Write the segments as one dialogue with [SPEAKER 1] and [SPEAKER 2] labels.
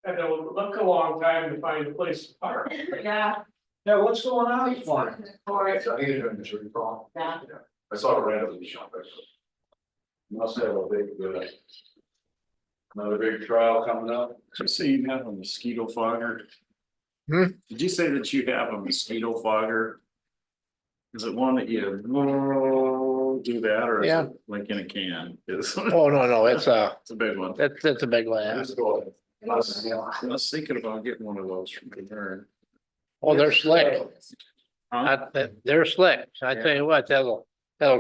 [SPEAKER 1] And it took a long time to find a place to park.
[SPEAKER 2] Yeah.
[SPEAKER 3] Yeah, what's going on?
[SPEAKER 2] It's for it. Yeah.
[SPEAKER 3] I saw it randomly shop. Must have a big, another big trial coming up.
[SPEAKER 4] Did you say you have a mosquito fogger?
[SPEAKER 5] Hmm?
[SPEAKER 4] Did you say that you have a mosquito fogger? Is it one that you do that or is
[SPEAKER 5] Yeah.
[SPEAKER 4] it like in a can? It's
[SPEAKER 5] Oh, no, it's
[SPEAKER 4] a big one.
[SPEAKER 5] that's a big one. Yeah.
[SPEAKER 3] Just go ahead.
[SPEAKER 4] I was thinking about getting one of those from there.
[SPEAKER 5] Oh, they're slick.
[SPEAKER 4] Huh?
[SPEAKER 5] They're slick. I tell you what, that'll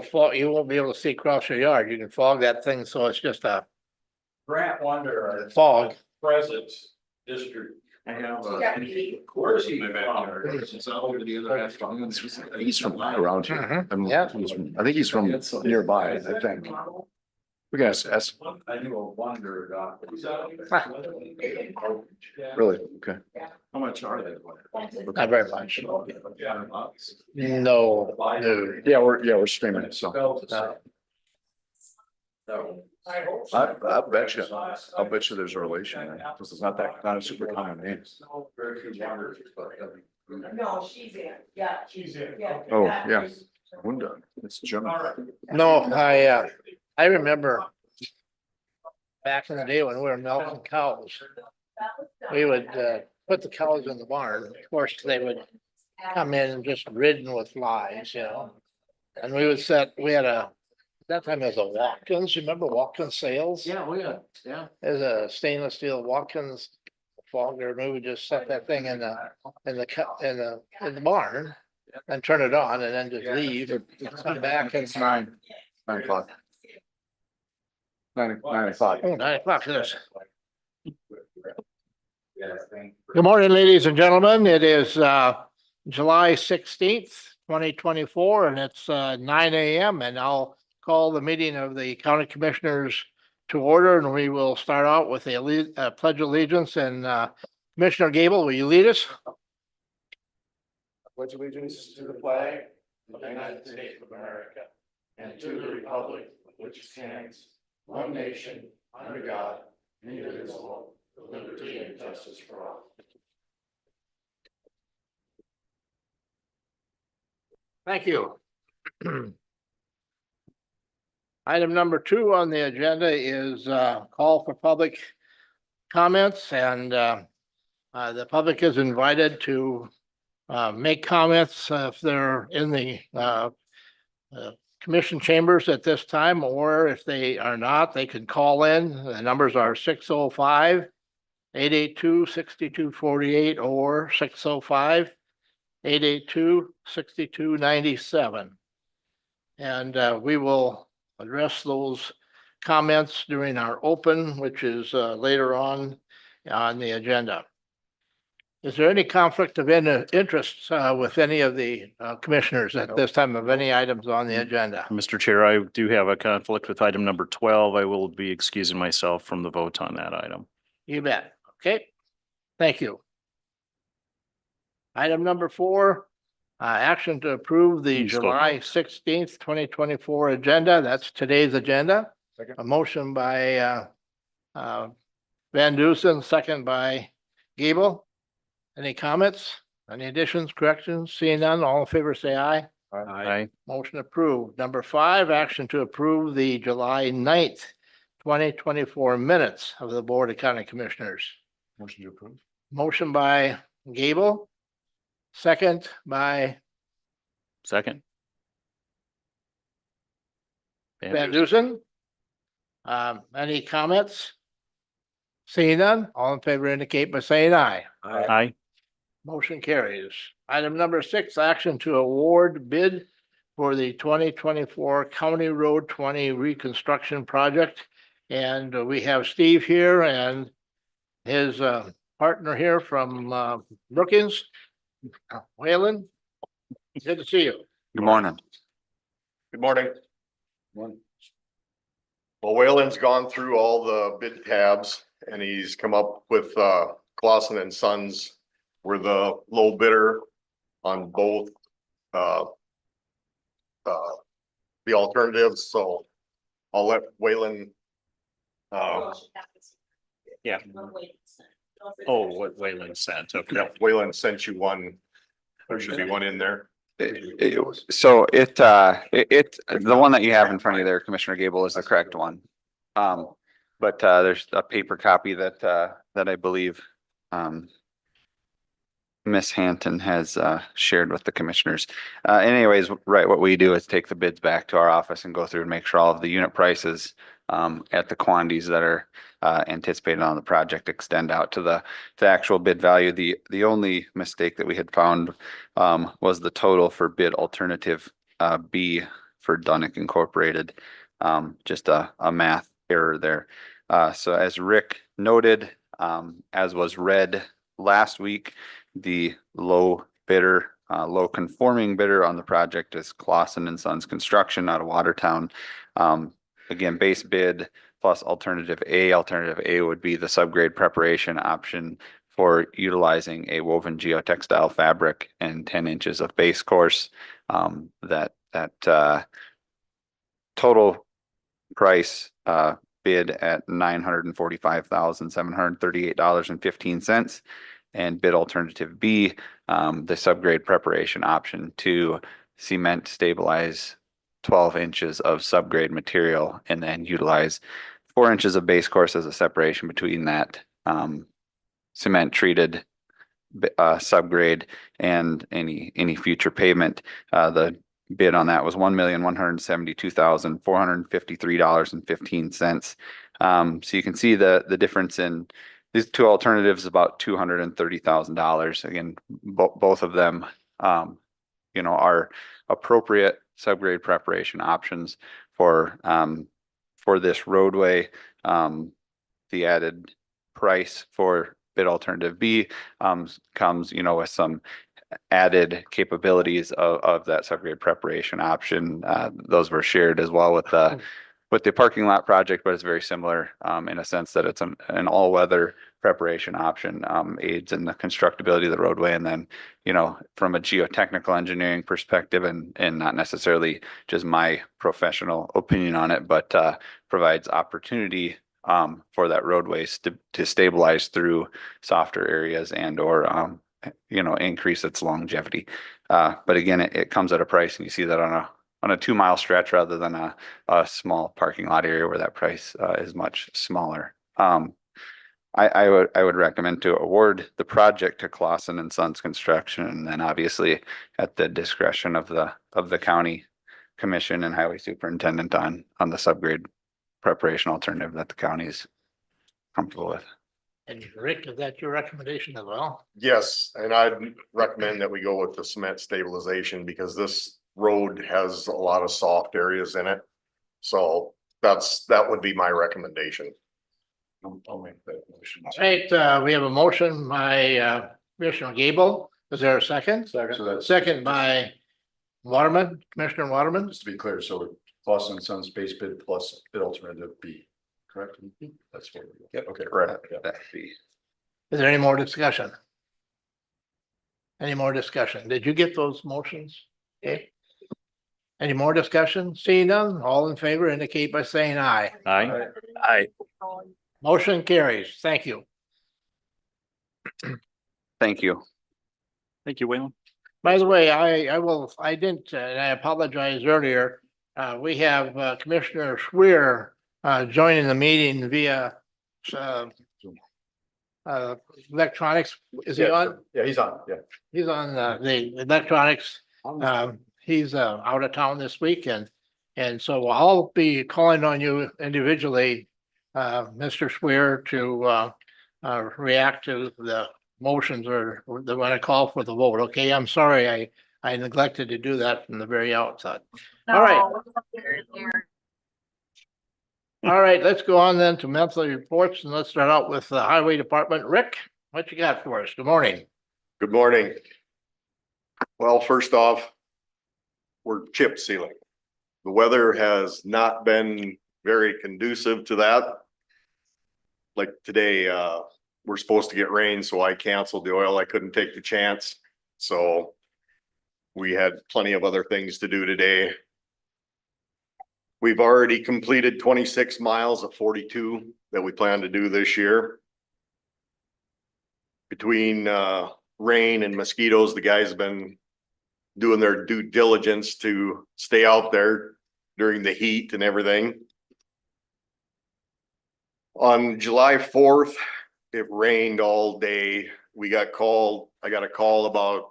[SPEAKER 5] fog, you won't be able to see across your yard. You can fog that thing, so it's just a
[SPEAKER 3] Grant Wonder,
[SPEAKER 5] fog.
[SPEAKER 3] President District.
[SPEAKER 4] I have
[SPEAKER 2] Yeah.
[SPEAKER 3] Where's he
[SPEAKER 4] my
[SPEAKER 3] from?
[SPEAKER 4] backyard. It's out over the other afternoon.
[SPEAKER 6] He's from around here.
[SPEAKER 5] Mhm. Yeah.
[SPEAKER 6] I think he's from nearby, I think. We gotta ask,
[SPEAKER 3] I knew a Wonder doctor.
[SPEAKER 6] really, okay.
[SPEAKER 4] How much are they?
[SPEAKER 5] Not very much.
[SPEAKER 3] Yeah.
[SPEAKER 5] No, no.
[SPEAKER 6] Yeah, we're streaming it, so. I bet you, I'll bet you there's a relation there, because it's not a super common name.
[SPEAKER 3] Very few wonders, but.
[SPEAKER 2] No, she's in, yeah.
[SPEAKER 1] She's in.
[SPEAKER 2] Yeah.
[SPEAKER 6] Oh, yeah. Wunda, it's German.
[SPEAKER 5] No, I remember back in the day when we were milking cows, we would put the cows in the barn. Of course, they would come in just ridden with flies, you know. And we would that time it was a Watkins, you remember Watkins sales?
[SPEAKER 4] Yeah, yeah.
[SPEAKER 5] There's a stainless steel Watkins fogger, and we would just set that thing in the barn and turn it on and then just leave, come back and.
[SPEAKER 6] It's 9 o'clock. 9 o'clock.
[SPEAKER 5] Oh, 9 o'clock, yes.
[SPEAKER 3] Yeah, thank.
[SPEAKER 5] Good morning, ladies and gentlemen. It is July 16th, 2024, and it's 9 a.m. and I'll call the meeting of the county commissioners to order, and we will start out with the pledge of allegiance. And Commissioner Gable, will you lead us?
[SPEAKER 6] Pledge allegiance to the flag of the United States of America and to the republic which stands one nation under God, indivisible, with liberty and justice for all.
[SPEAKER 5] Thank you. Item number 2 on the agenda is call for public comments, and the public is invited to make comments if they're in the commission chambers at this time, or if they are not, they can call in. The numbers are 605-882-6248 or 605-882-6297. And we will address those comments during our open, which is later on the agenda. Is there any conflict of interest with any of the commissioners at this time of any items on the agenda?
[SPEAKER 7] Mr. Chair, I do have a conflict with item number 12. I will be excusing myself from the vote on that item.
[SPEAKER 5] You bet. Okay, thank you. Item number 4, action to approve the
[SPEAKER 7] Please go.
[SPEAKER 5] July 16th, 2024 agenda. That's today's agenda.
[SPEAKER 6] Second.
[SPEAKER 5] A motion by Van Dusen, second by Gable. Any comments? Any additions, corrections? Seeing none, all in favor, say aye.
[SPEAKER 7] Aye.
[SPEAKER 5] Motion approved. Number 5, action to approve the July 9th, 2024 minutes of the Board of County Commissioners.
[SPEAKER 6] Motion to approve.
[SPEAKER 5] Motion by Gable, second by
[SPEAKER 7] Second.
[SPEAKER 5] Van Dusen. Any comments? Seeing none, all in favor indicate by saying aye.
[SPEAKER 7] Aye.
[SPEAKER 5] Motion carries. Item number 6, action to award bid for the 2024 County Road 20 reconstruction project. And we have Steve here and his partner here from Brookings, Whalen. Good to see you.
[SPEAKER 8] Good morning.
[SPEAKER 6] Good morning.
[SPEAKER 8] Well, Whalen's gone through all the bid tabs and he's come up with Clausen and Sons were the low bidder on both the alternatives, so I'll let Whalen
[SPEAKER 7] Yeah. Oh, what Wayland sent, okay.
[SPEAKER 8] Yeah, Wayland sent you one. There should be one in there.
[SPEAKER 9] So the one that you have in front of you there, Commissioner Gable, is the correct one. But there's a paper copy that I believe Miss Hanton has shared with the commissioners. Anyways, right, what we do is take the bids back to our office and go through and make sure all of the unit prices at the quantities that are anticipated on the project extend out to the actual bid value. The only mistake that we had found was the total for bid alternative B for Dunick Incorporated. Just a math error there. So as Rick noted, as was read last week, the low bidder, low conforming bidder on the project is Clausen and Sons Construction out of Watertown. Again, base bid plus alternative A. Alternative A would be the subgrade preparation option for utilizing a woven geotextile fabric and 10 inches of base course. That total price bid at $945,738.15. And bid alternative B, the subgrade preparation option to cement stabilize 12 inches of subgrade material and then utilize 4 inches of base course as a separation between that cement treated subgrade and any future pavement. The bid on that was $1,172,453.15. So you can see the difference in these two alternatives, about $230,000. Again, both of them, are appropriate subgrade preparation options for this roadway. The added price for bid alternative B comes, with some added capabilities of that subgrade preparation option. Those were shared as well with the parking lot project, but it's very similar in a sense that it's an all-weather preparation option, aids in the constructability of the roadway. And then, from a geotechnical engineering perspective and not necessarily just my professional opinion on it, but provides opportunity for that roadway to stabilize through softer areas and or increase its longevity. But again, it comes at a price, and you see that on a 2-mile stretch rather than a small parking lot area where that price is much smaller. I would recommend to award the project to Clausen and Sons Construction, and then obviously at the discretion of the county commission and highway superintendent on the subgrade preparation alternative that the county is comfortable with.
[SPEAKER 5] And Rick, is that your recommendation as well?
[SPEAKER 8] Yes, and I'd recommend that we go with the cement stabilization because this road has a lot of soft areas in it. So that would be my recommendation.
[SPEAKER 3] I'll make that motion.
[SPEAKER 5] Right, we have a motion by Commissioner Gable. Is there a second?
[SPEAKER 3] So that's.
[SPEAKER 5] Second by Waterman, Commissioner Waterman.
[SPEAKER 3] Just to be clear, so Clausen and Sons base bid plus bid alternative B, correct? That's what. Yep. Okay, right.
[SPEAKER 9] That'd be.
[SPEAKER 5] Is there any more discussion? Any more discussion? Did you get those motions? Okay. Any more discussion? Seeing none, all in favor indicate by saying aye.
[SPEAKER 7] Aye.
[SPEAKER 4] Aye.
[SPEAKER 5] Motion carries. Thank you.
[SPEAKER 9] Thank you.
[SPEAKER 7] Thank you, Wayland.
[SPEAKER 5] By the way, I didn't, and I apologize earlier. We have Commissioner Schwer joining the meeting via electronics. Is he on?
[SPEAKER 3] Yeah, he's on, yeah.
[SPEAKER 5] He's on the electronics. He's out of town this week, and so I'll be calling on you individually, Mr. Schwer, to react to the motions or the when I call for the vote. Okay, I'm sorry, I neglected to do that from the very outset. All right. All right, let's go on then to monthly reports, and let's start out with the Highway Department. Rick, what you got for us? Good morning.
[SPEAKER 8] Good morning. Well, first off, we're chip sealing. The weather has not been very conducive to that. Like today, we're supposed to get rain, so I canceled the oil. I couldn't take the chance. So we had plenty of other things to do today. We've already completed 26 miles of 42 that we plan to do this year. between rain and mosquitoes, the guys have been doing their due diligence to stay out there during the heat and everything. On July 4th, it rained all day. I got a call about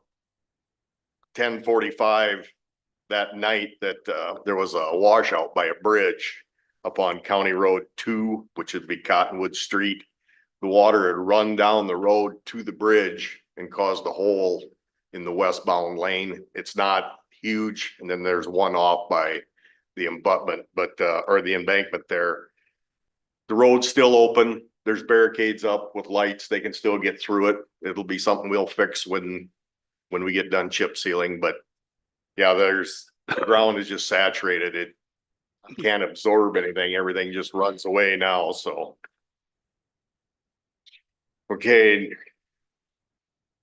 [SPEAKER 8] 10:45 that night that there was a washout by a bridge up on County Road 2, which would be Cottonwood Street. The water had run down the road to the bridge and caused a hole in the westbound lane. It's not huge. And then there's one off by the abutment, or the embankment there. The road's still open. There's barricades up with lights. They can still get through it. It'll be something we'll fix when we get done chip sealing, but yeah, the ground is just saturated. It can't absorb anything. Everything just runs away now, so. Okay.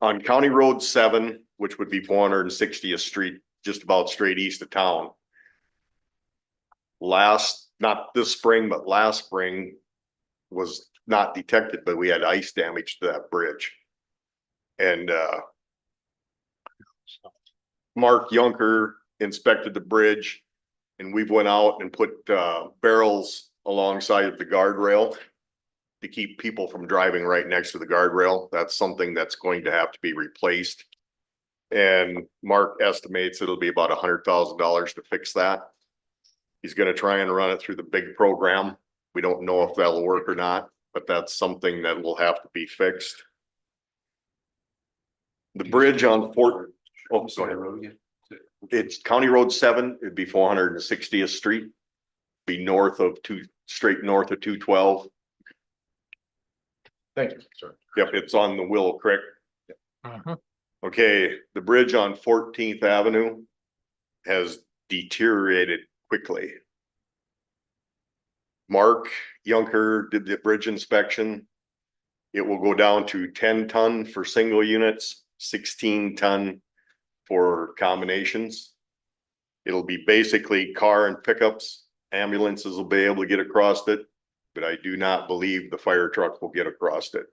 [SPEAKER 8] On County Road 7, which would be 460th Street, just about straight east of town. Not this spring, but last spring was not detected, but we had ice damage to that bridge. And Mark Yunker inspected the bridge, and we've went out and put barrels alongside of the guardrail to keep people from driving right next to the guardrail. That's something that's going to have to be replaced. And Mark estimates it'll be about $100,000 to fix that. He's gonna try and run it through the big program. We don't know if that'll work or not, but that's something that will have to be fixed. The bridge on Fort, oh, go ahead. It's County Road 7, it'd be 460th Street. Be straight north of 212.
[SPEAKER 3] Thank you, sir.
[SPEAKER 8] Yep, it's on the Willow Creek.
[SPEAKER 5] Mhm.
[SPEAKER 8] Okay, the bridge on 14th Avenue has deteriorated quickly. Mark Yunker did the bridge inspection. It will go down to 10 ton for single units, 16 ton for combinations. It'll be basically car and pickups. Ambulances will be able to get across it, but I do not believe the fire truck will get across it.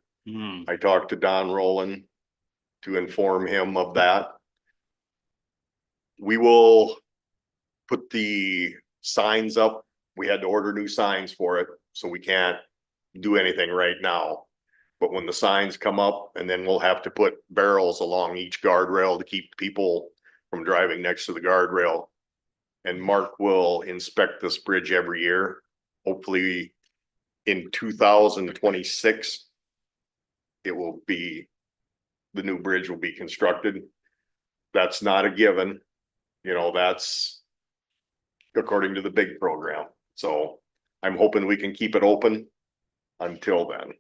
[SPEAKER 8] I talked to Don Rowland to inform him of that. We will put the signs up. We had to order new signs for it, so we can't do anything right now. But when the signs come up, and then we'll have to put barrels along each guardrail to keep people from driving next to the guardrail. And Mark will inspect this bridge every year. Hopefully in 2026, the new bridge will be constructed. That's not a given. That's according to the big program. So I'm hoping we can keep it open until then.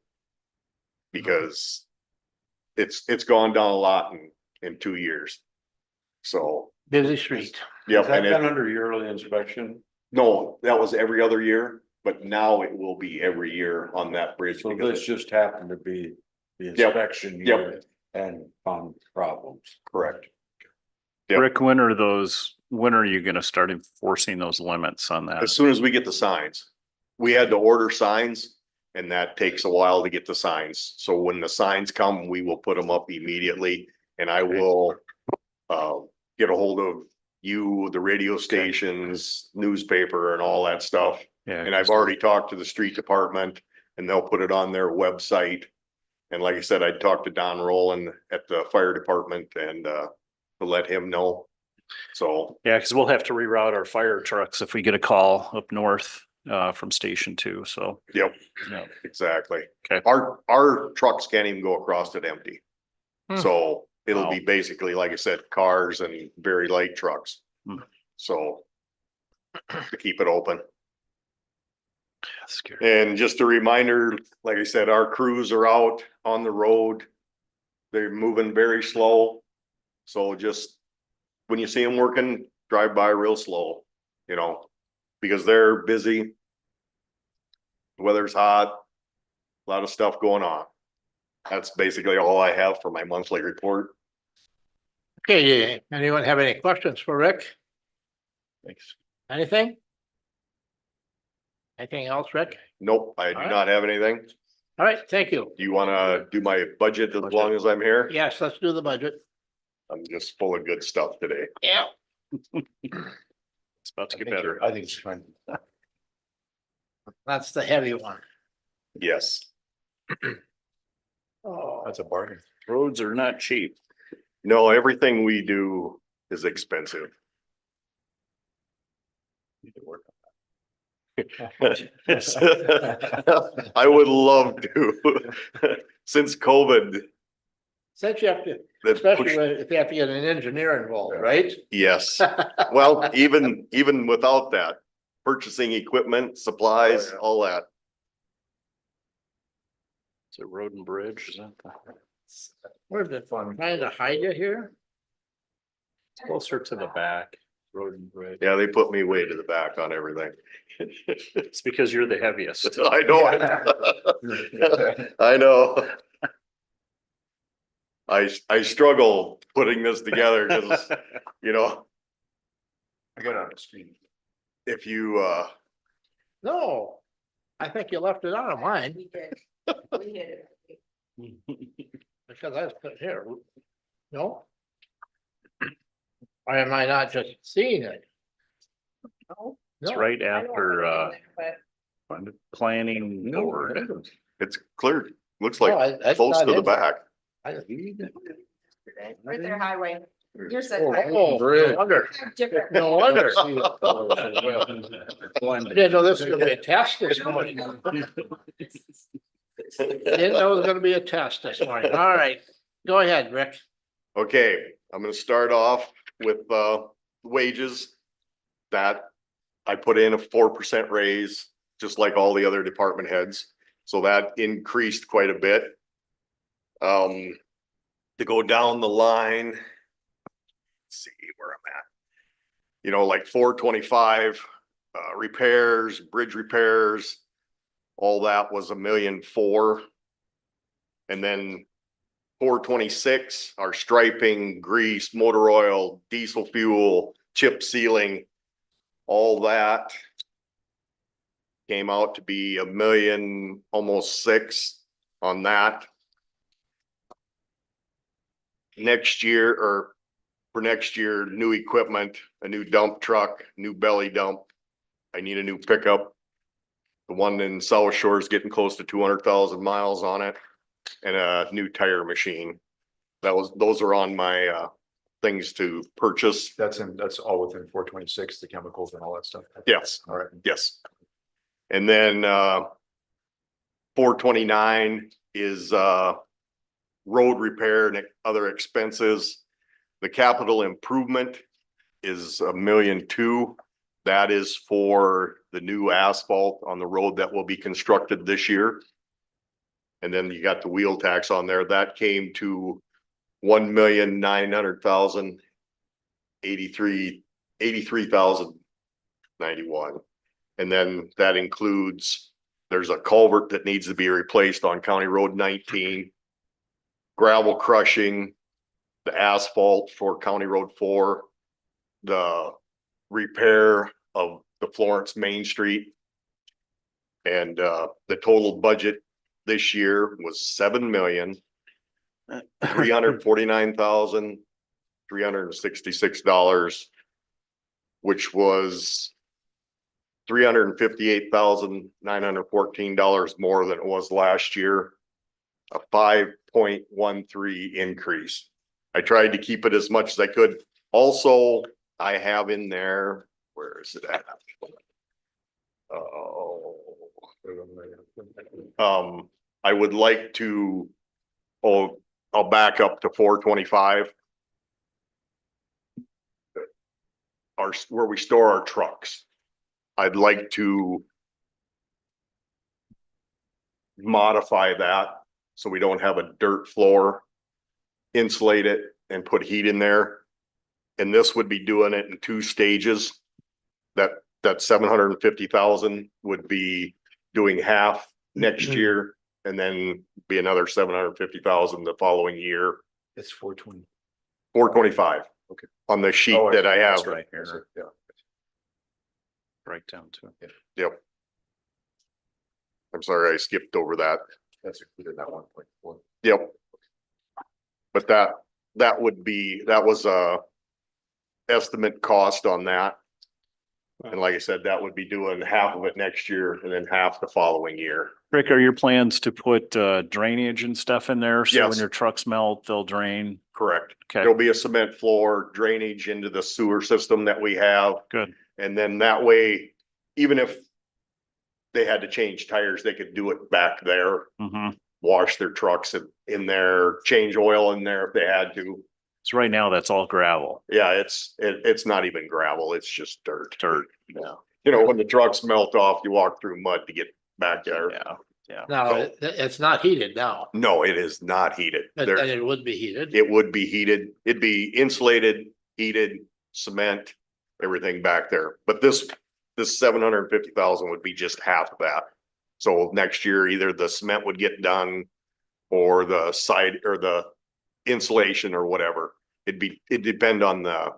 [SPEAKER 8] Because it's gone down a lot in 2 years. So.
[SPEAKER 5] Busy street.
[SPEAKER 8] Yep,
[SPEAKER 3] Has that
[SPEAKER 8] and
[SPEAKER 3] been under yearly inspection?
[SPEAKER 8] no, that was every other year, but now it will be every year on that bridge.
[SPEAKER 3] So
[SPEAKER 8] because
[SPEAKER 3] this just happened to be the
[SPEAKER 8] Yep,
[SPEAKER 3] inspection
[SPEAKER 8] yep.
[SPEAKER 3] year and found problems.
[SPEAKER 8] Correct. Yep.
[SPEAKER 7] Rick, when are you gonna start enforcing those limits on that?
[SPEAKER 8] As soon as we get the signs. We had to order signs, and that takes a while to get the signs. So when the signs come, we will put them up immediately, and I will get a hold of you, the radio stations, newspaper, and all that stuff.
[SPEAKER 7] Yeah.
[SPEAKER 8] And I've already talked to the street department, and they'll put it on their website. And like I said, I talked to Don Rowland at the fire department and to let him know. So.
[SPEAKER 7] Yeah, because we'll have to reroute our fire trucks if we get a call up north from Station 2, so.
[SPEAKER 8] Yep,
[SPEAKER 7] Yeah.
[SPEAKER 8] exactly.
[SPEAKER 7] Okay.
[SPEAKER 8] Our trucks can't even go across it empty.
[SPEAKER 5] Hmm.
[SPEAKER 8] So it'll
[SPEAKER 7] Wow.
[SPEAKER 8] be basically, like I said, cars and very light trucks.
[SPEAKER 7] Hmm.
[SPEAKER 8] So to keep it open.
[SPEAKER 7] That's scary.
[SPEAKER 8] And just a reminder, like I said, our crews are out on the road. They're moving very slow. So just when you see them working, drive by real slow, because they're busy. The weather's hot, a lot of stuff going on. That's basically all I have for my monthly report.
[SPEAKER 5] Okay, anyone have any questions for Rick?
[SPEAKER 3] Thanks.
[SPEAKER 5] Anything? Anything else, Rick?
[SPEAKER 8] Nope, I do
[SPEAKER 5] Alright.
[SPEAKER 8] not have anything.
[SPEAKER 5] All right, thank you.
[SPEAKER 8] Do you wanna do my budget as long as I'm here?
[SPEAKER 5] Yes, let's do the budget.
[SPEAKER 8] I'm just full of good stuff today.
[SPEAKER 5] Yeah.
[SPEAKER 7] It's about to get better.
[SPEAKER 6] I think it's fine.
[SPEAKER 5] That's the heavy one.
[SPEAKER 8] Yes.
[SPEAKER 5] Oh,
[SPEAKER 6] That's a bargain.
[SPEAKER 4] Roads are not cheap.
[SPEAKER 8] No, everything we do is expensive.
[SPEAKER 6] Need to work
[SPEAKER 8] I would love to. Since COVID,
[SPEAKER 5] since you have to,
[SPEAKER 8] that
[SPEAKER 5] especially
[SPEAKER 8] pushed,
[SPEAKER 5] if you have to get an engineer involved, right?
[SPEAKER 8] yes. Well, even without that, purchasing equipment, supplies,
[SPEAKER 6] Oh, yeah.
[SPEAKER 8] all that.
[SPEAKER 4] Is it road and bridge? Is that
[SPEAKER 5] Where's it fun? Trying to hide you here?
[SPEAKER 4] closer to the back? Road and bridge.
[SPEAKER 8] Yeah, they put me way to the back on everything.
[SPEAKER 4] It's because you're the heaviest.
[SPEAKER 8] I know it. I know. I struggle putting this together because, you know,
[SPEAKER 6] I got it on the screen.
[SPEAKER 8] if you,
[SPEAKER 5] No, I think you left it on mine
[SPEAKER 2] We did. We hit it.
[SPEAKER 5] because I was put here. No? Or am I not just seeing it?
[SPEAKER 2] No,
[SPEAKER 4] It's
[SPEAKER 5] No.
[SPEAKER 4] right
[SPEAKER 2] I don't
[SPEAKER 4] after,
[SPEAKER 2] have it in there,
[SPEAKER 4] planning board.
[SPEAKER 8] it's clear, looks
[SPEAKER 5] No,
[SPEAKER 8] like
[SPEAKER 5] that's
[SPEAKER 8] close
[SPEAKER 5] not
[SPEAKER 8] to the
[SPEAKER 5] in-
[SPEAKER 8] back.
[SPEAKER 5] I-
[SPEAKER 2] but yesterday, right there, highway. Yours said
[SPEAKER 5] Oh,
[SPEAKER 2] highway.
[SPEAKER 5] no wonder,
[SPEAKER 2] Different.
[SPEAKER 5] no wonder. I
[SPEAKER 4] Blended.
[SPEAKER 5] didn't know this was gonna be a test this morning. Didn't know it was gonna be a test this morning. All right, go ahead, Rick.
[SPEAKER 8] Okay, I'm gonna start off with wages. That I put in a 4% raise, just like all the other department heads. So that increased quite a bit. To go down the line. Let's see where I'm at. You know, like 425, repairs, bridge repairs, all that was $1,000,004. And then 426, our striping, grease, motor oil, diesel fuel, chip sealing, all that came out to be $1,000,000, almost 6 on that. Next year, or for next year, new equipment, a new dump truck, new belly dump. I need a new pickup. The one in South Shore is getting close to 200,000 miles on it, and a new tire machine. Those are on my things to purchase.
[SPEAKER 6] That's all within 426, the chemicals and all that stuff.
[SPEAKER 8] Yes,
[SPEAKER 6] All right.
[SPEAKER 8] yes. And then 429 is road repair and other expenses. The capital improvement is $1,000,002. That is for the new asphalt on the road that will be constructed this year. And then you got the wheel tax on there. That came to 1,900,000, 83,091. And then that includes, there's a culvert that needs to be replaced on County Road 19. Gravel crushing, the asphalt for County Road 4, the repair of the Florence Main Street. And the total budget this year was $7,349,366, which was $358,914 more than it was last year. A 5.13 increase. I tried to keep it as much as I could. Also, I have in there, where is it at? I would like to, I'll back up to 425. Where we store our trucks. I'd like to modify that so we don't have a dirt floor, insulate it and put heat in there. And this would be doing it in 2 stages. That 750,000 would be doing half next year, and then be another 750,000 the following year.
[SPEAKER 6] It's 420.
[SPEAKER 8] 425.
[SPEAKER 6] Okay.
[SPEAKER 8] On the sheet
[SPEAKER 6] Oh,
[SPEAKER 8] that I have.
[SPEAKER 4] That's right here,
[SPEAKER 6] Yeah.
[SPEAKER 4] right down to it.
[SPEAKER 8] Yep. I'm sorry, I skipped over that.
[SPEAKER 3] That's included in that 1.4.
[SPEAKER 8] Yep. But that was a estimate cost on that. And like I said, that would be doing half of it next year and then half the following year.
[SPEAKER 7] Rick, are your plans to put drainage and stuff in there? So when
[SPEAKER 8] Yes.
[SPEAKER 7] your trucks melt, they'll drain?
[SPEAKER 8] Correct.
[SPEAKER 7] Okay,
[SPEAKER 8] There'll be a cement floor, drainage into the sewer system that we have.
[SPEAKER 7] good.
[SPEAKER 8] And then that way, even if they had to change tires, they could do it back there,
[SPEAKER 7] Mm-hmm.
[SPEAKER 8] wash their trucks in there, change oil in there if they had to.
[SPEAKER 7] So right now that's all gravel.
[SPEAKER 8] Yeah, it's not even gravel, it's just dirt.
[SPEAKER 7] Dirt.
[SPEAKER 8] Yeah. You know, when the trucks melt off, you walk through mud to get back there.
[SPEAKER 7] Yeah.
[SPEAKER 5] Now,
[SPEAKER 8] So-
[SPEAKER 5] it's not heated now,
[SPEAKER 8] No, it is not heated.
[SPEAKER 5] but
[SPEAKER 8] There,
[SPEAKER 5] and it would be heated.
[SPEAKER 8] it would be heated. It'd be insulated, heated, cement, everything back there. But this 750,000 would be just half of that. So next year, either the cement would get done or the side or the insulation or whatever. It'd depend on the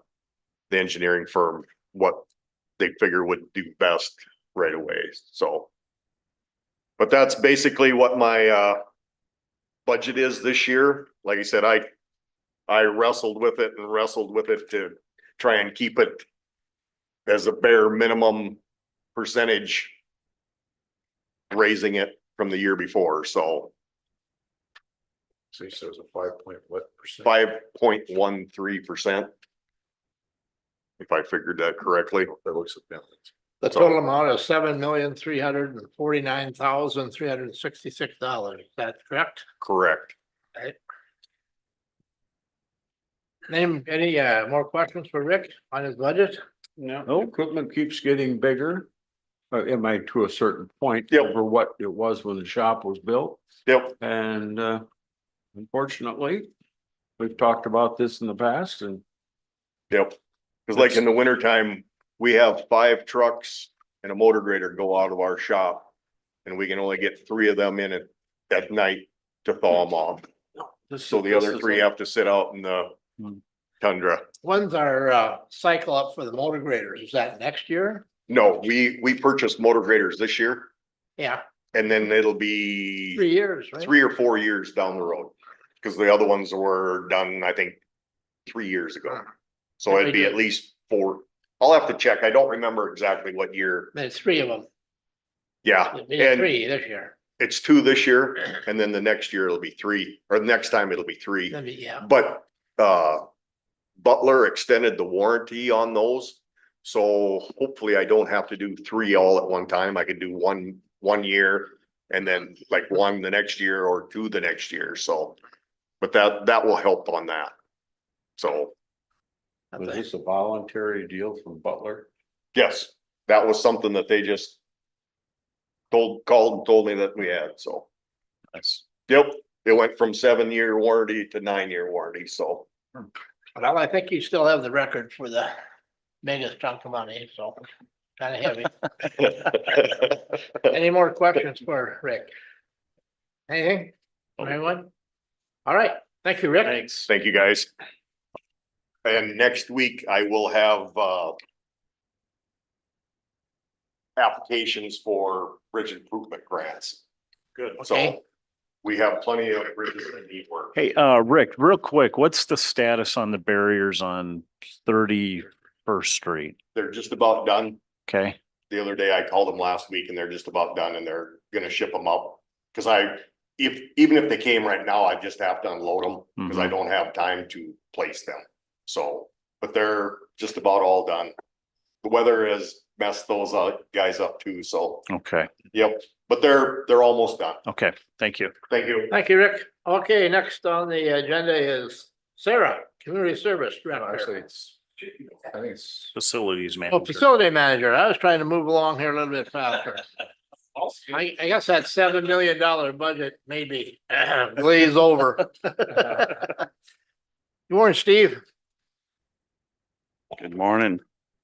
[SPEAKER 8] engineering firm, what they figure would do best right away. So. But that's basically what my budget is this year. Like I said, I wrestled with it to try and keep it as a bare minimum percentage, raising it from the year before, so
[SPEAKER 3] So you said it was a 5.what%?
[SPEAKER 8] 5.13%. If I figured that correctly.
[SPEAKER 3] That looks at balance.
[SPEAKER 5] The total amount is $7,349,366. Is that correct?
[SPEAKER 8] Correct.
[SPEAKER 5] Name, any more questions for Rick on his budget?
[SPEAKER 6] No, equipment keeps getting bigger. Am I to a certain point
[SPEAKER 8] Yep.
[SPEAKER 6] over what it was when the shop was built?
[SPEAKER 8] Yep,
[SPEAKER 6] And unfortunately, we've talked about this in the past and
[SPEAKER 8] yep. Cause like in the winter time, we have 5 trucks and a motor grader go out of our shop. And we can only get 3 of them in at night to thaw them off. So the other 3 have to sit out in the tundra.
[SPEAKER 5] When's our cycle up for the motor graders? Is that next year?
[SPEAKER 8] No, we purchased motor graders this year
[SPEAKER 5] Yeah,
[SPEAKER 8] and then it'll be
[SPEAKER 5] 3 years, right?
[SPEAKER 8] 3 or 4 years down the road. Cause the other ones were done, I think, 3 years ago. So it'd be at least 4. I'll have to check. I don't remember exactly what year.
[SPEAKER 5] There's 3 of them.
[SPEAKER 8] Yeah,
[SPEAKER 5] It'll be
[SPEAKER 8] and
[SPEAKER 5] 3 this year.
[SPEAKER 8] it's 2 this year and then the next year it'll be 3, or the next time it'll be 3.
[SPEAKER 5] That'd be, yeah.
[SPEAKER 8] But Butler extended the warranty on those. So hopefully I don't have to do 3 all at one time. I could do one year and then like 1 the next year or 2 the next year. So, but that will help on that. So,
[SPEAKER 6] was this a voluntary deal from Butler?
[SPEAKER 8] yes, that was something that they just called and told me that we had. So,
[SPEAKER 7] That's
[SPEAKER 8] yep, it went from 7-year warranty to 9-year warranty. So,
[SPEAKER 5] Well, I think you still have the record for the biggest chunk of money, so kind of heavy. Any more questions for Rick? Anything? From anyone? All right, thank you, Rick.
[SPEAKER 7] thanks.
[SPEAKER 8] thank you guys. And next week I will have applications for bridge improvement grants.
[SPEAKER 7] Good.
[SPEAKER 8] So
[SPEAKER 5] Okay.
[SPEAKER 8] we have plenty of bridges that need work.
[SPEAKER 7] Hey, Rick, real quick, what's the status on the barriers on 31st Street?
[SPEAKER 8] They're just about done.
[SPEAKER 7] Okay,
[SPEAKER 8] The other day I called them last week and they're just about done and they're gonna ship them up. Cause even if they came right now, I just have to unload them because I
[SPEAKER 7] Mhm.
[SPEAKER 8] don't have time to place them. So, but they're just about all done. The weather has messed those guys up too, so,
[SPEAKER 7] okay,
[SPEAKER 8] yep, but they're almost done.
[SPEAKER 7] okay, thank you.
[SPEAKER 8] Thank you.
[SPEAKER 5] Thank you, Rick. Okay, next on the agenda is Sarah, Community Service
[SPEAKER 3] Actually,
[SPEAKER 5] Director.
[SPEAKER 3] I think it's.
[SPEAKER 7] Facilities
[SPEAKER 5] Oh,
[SPEAKER 7] manager.
[SPEAKER 5] Facility Manager. I was trying to move along here a little bit faster. I guess that $7 million budget maybe glaze over. Good morning, Steve.
[SPEAKER 7] Good morning.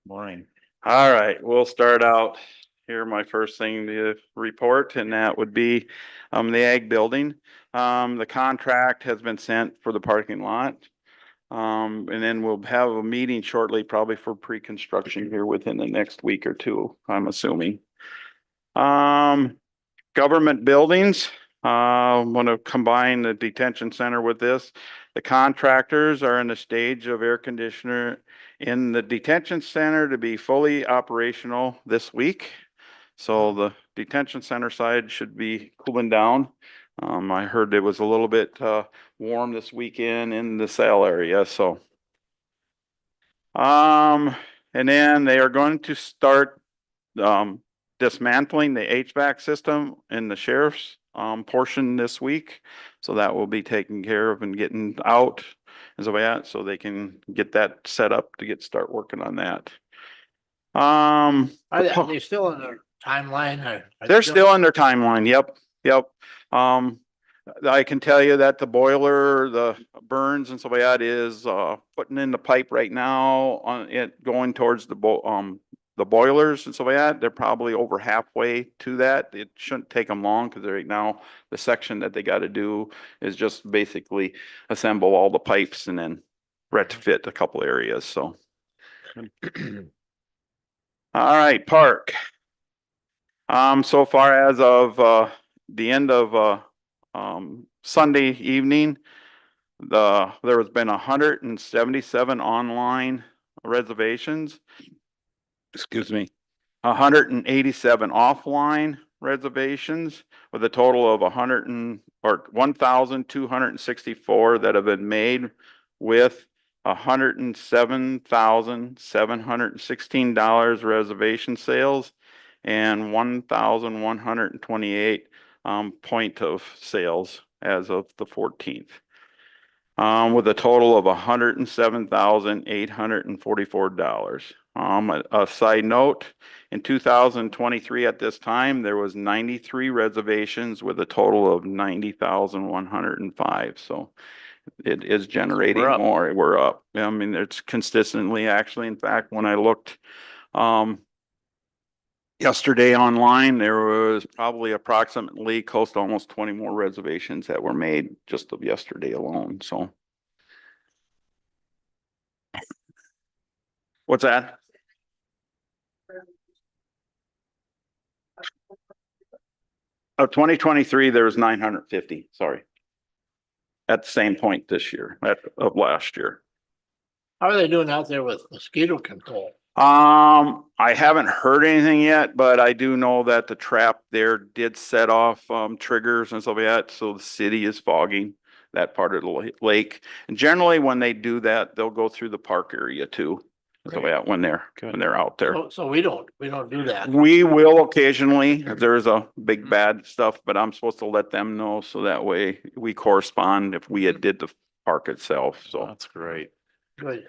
[SPEAKER 7] Morning. All right, we'll start out here. My first thing to report, and that would be the ag building. The contract has been sent for the parking lot. And then we'll have a meeting shortly, probably for pre-construction here within the next week or two, I'm assuming. Government buildings, I'm gonna combine the detention center with this. The contractors are in the stage of air conditioner in the detention center to be fully operational this week. So the detention center side should be cooling down. I heard it was a little bit, warm this weekend in the Sale area, so. And then they are going to start, dismantling the HVAC system in the sheriff's, portion this week. So that will be taken care of and getting out as a way out, so they can get that set up to start working on that.
[SPEAKER 5] Are they still in their timeline?
[SPEAKER 7] They're still on their timeline. Yep, yep. I can tell you that the boiler, the burns and stuff like that is, putting in the pipe right now on it going towards the boilers and stuff like that. They're probably over halfway to that. It shouldn't take them long because right now the section that they got to do is just basically assemble all the pipes and then retrofit a couple areas. So. All right, park. So far as of, the end of, Sunday evening, there has been 177 online reservations. Excuse me, 187 offline reservations with a total of 1,264 that have been made with $107,716 reservation sales and 1,128 point of sales as of the 14th. With a total of $107,844. A side note, in 2023 at this time, there was 93 reservations with a total of 90,105. So it is generating more. We're up. I mean, it's consistently actually, in fact, when I looked, yesterday online, there was probably approximately close to almost 20 more reservations that were made just of yesterday alone, so. What's that? Of 2023, there was 950, sorry. At the same point this year, of last year.
[SPEAKER 5] How are they doing out there with mosquito control?
[SPEAKER 7] I haven't heard anything yet, but I do know that the trap there did set off, triggers and stuff like that. So the city is fogging that part of the lake. And generally when they do that, they'll go through the park area too. So yeah, when they're out there.
[SPEAKER 5] So we don't do that.
[SPEAKER 7] We will occasionally, if there's a big bad stuff, but I'm supposed to let them know. So that way we correspond if we had did the park itself. So
[SPEAKER 4] That's great.
[SPEAKER 5] Good.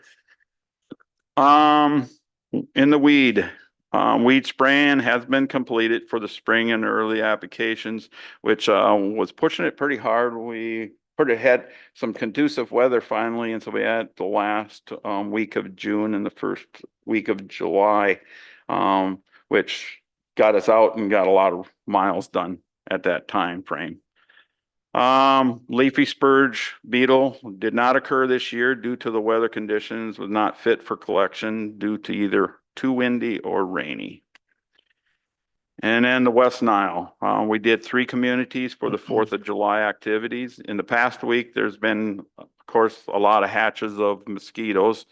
[SPEAKER 7] In the weed spraying has been completed for the spring and early applications, which was pushing it pretty hard. We had some conducive weather finally, and so we had the last week of June and the first week of July, which got us out and got a lot of miles done at that time frame. Leafy spurge beetle did not occur this year due to the weather conditions, was not fit for collection due to either too windy or rainy. And then the West Nile, we did 3 communities for the 4th of July activities. In the past week, there's been, of course, a lot of hatches of mosquitoes.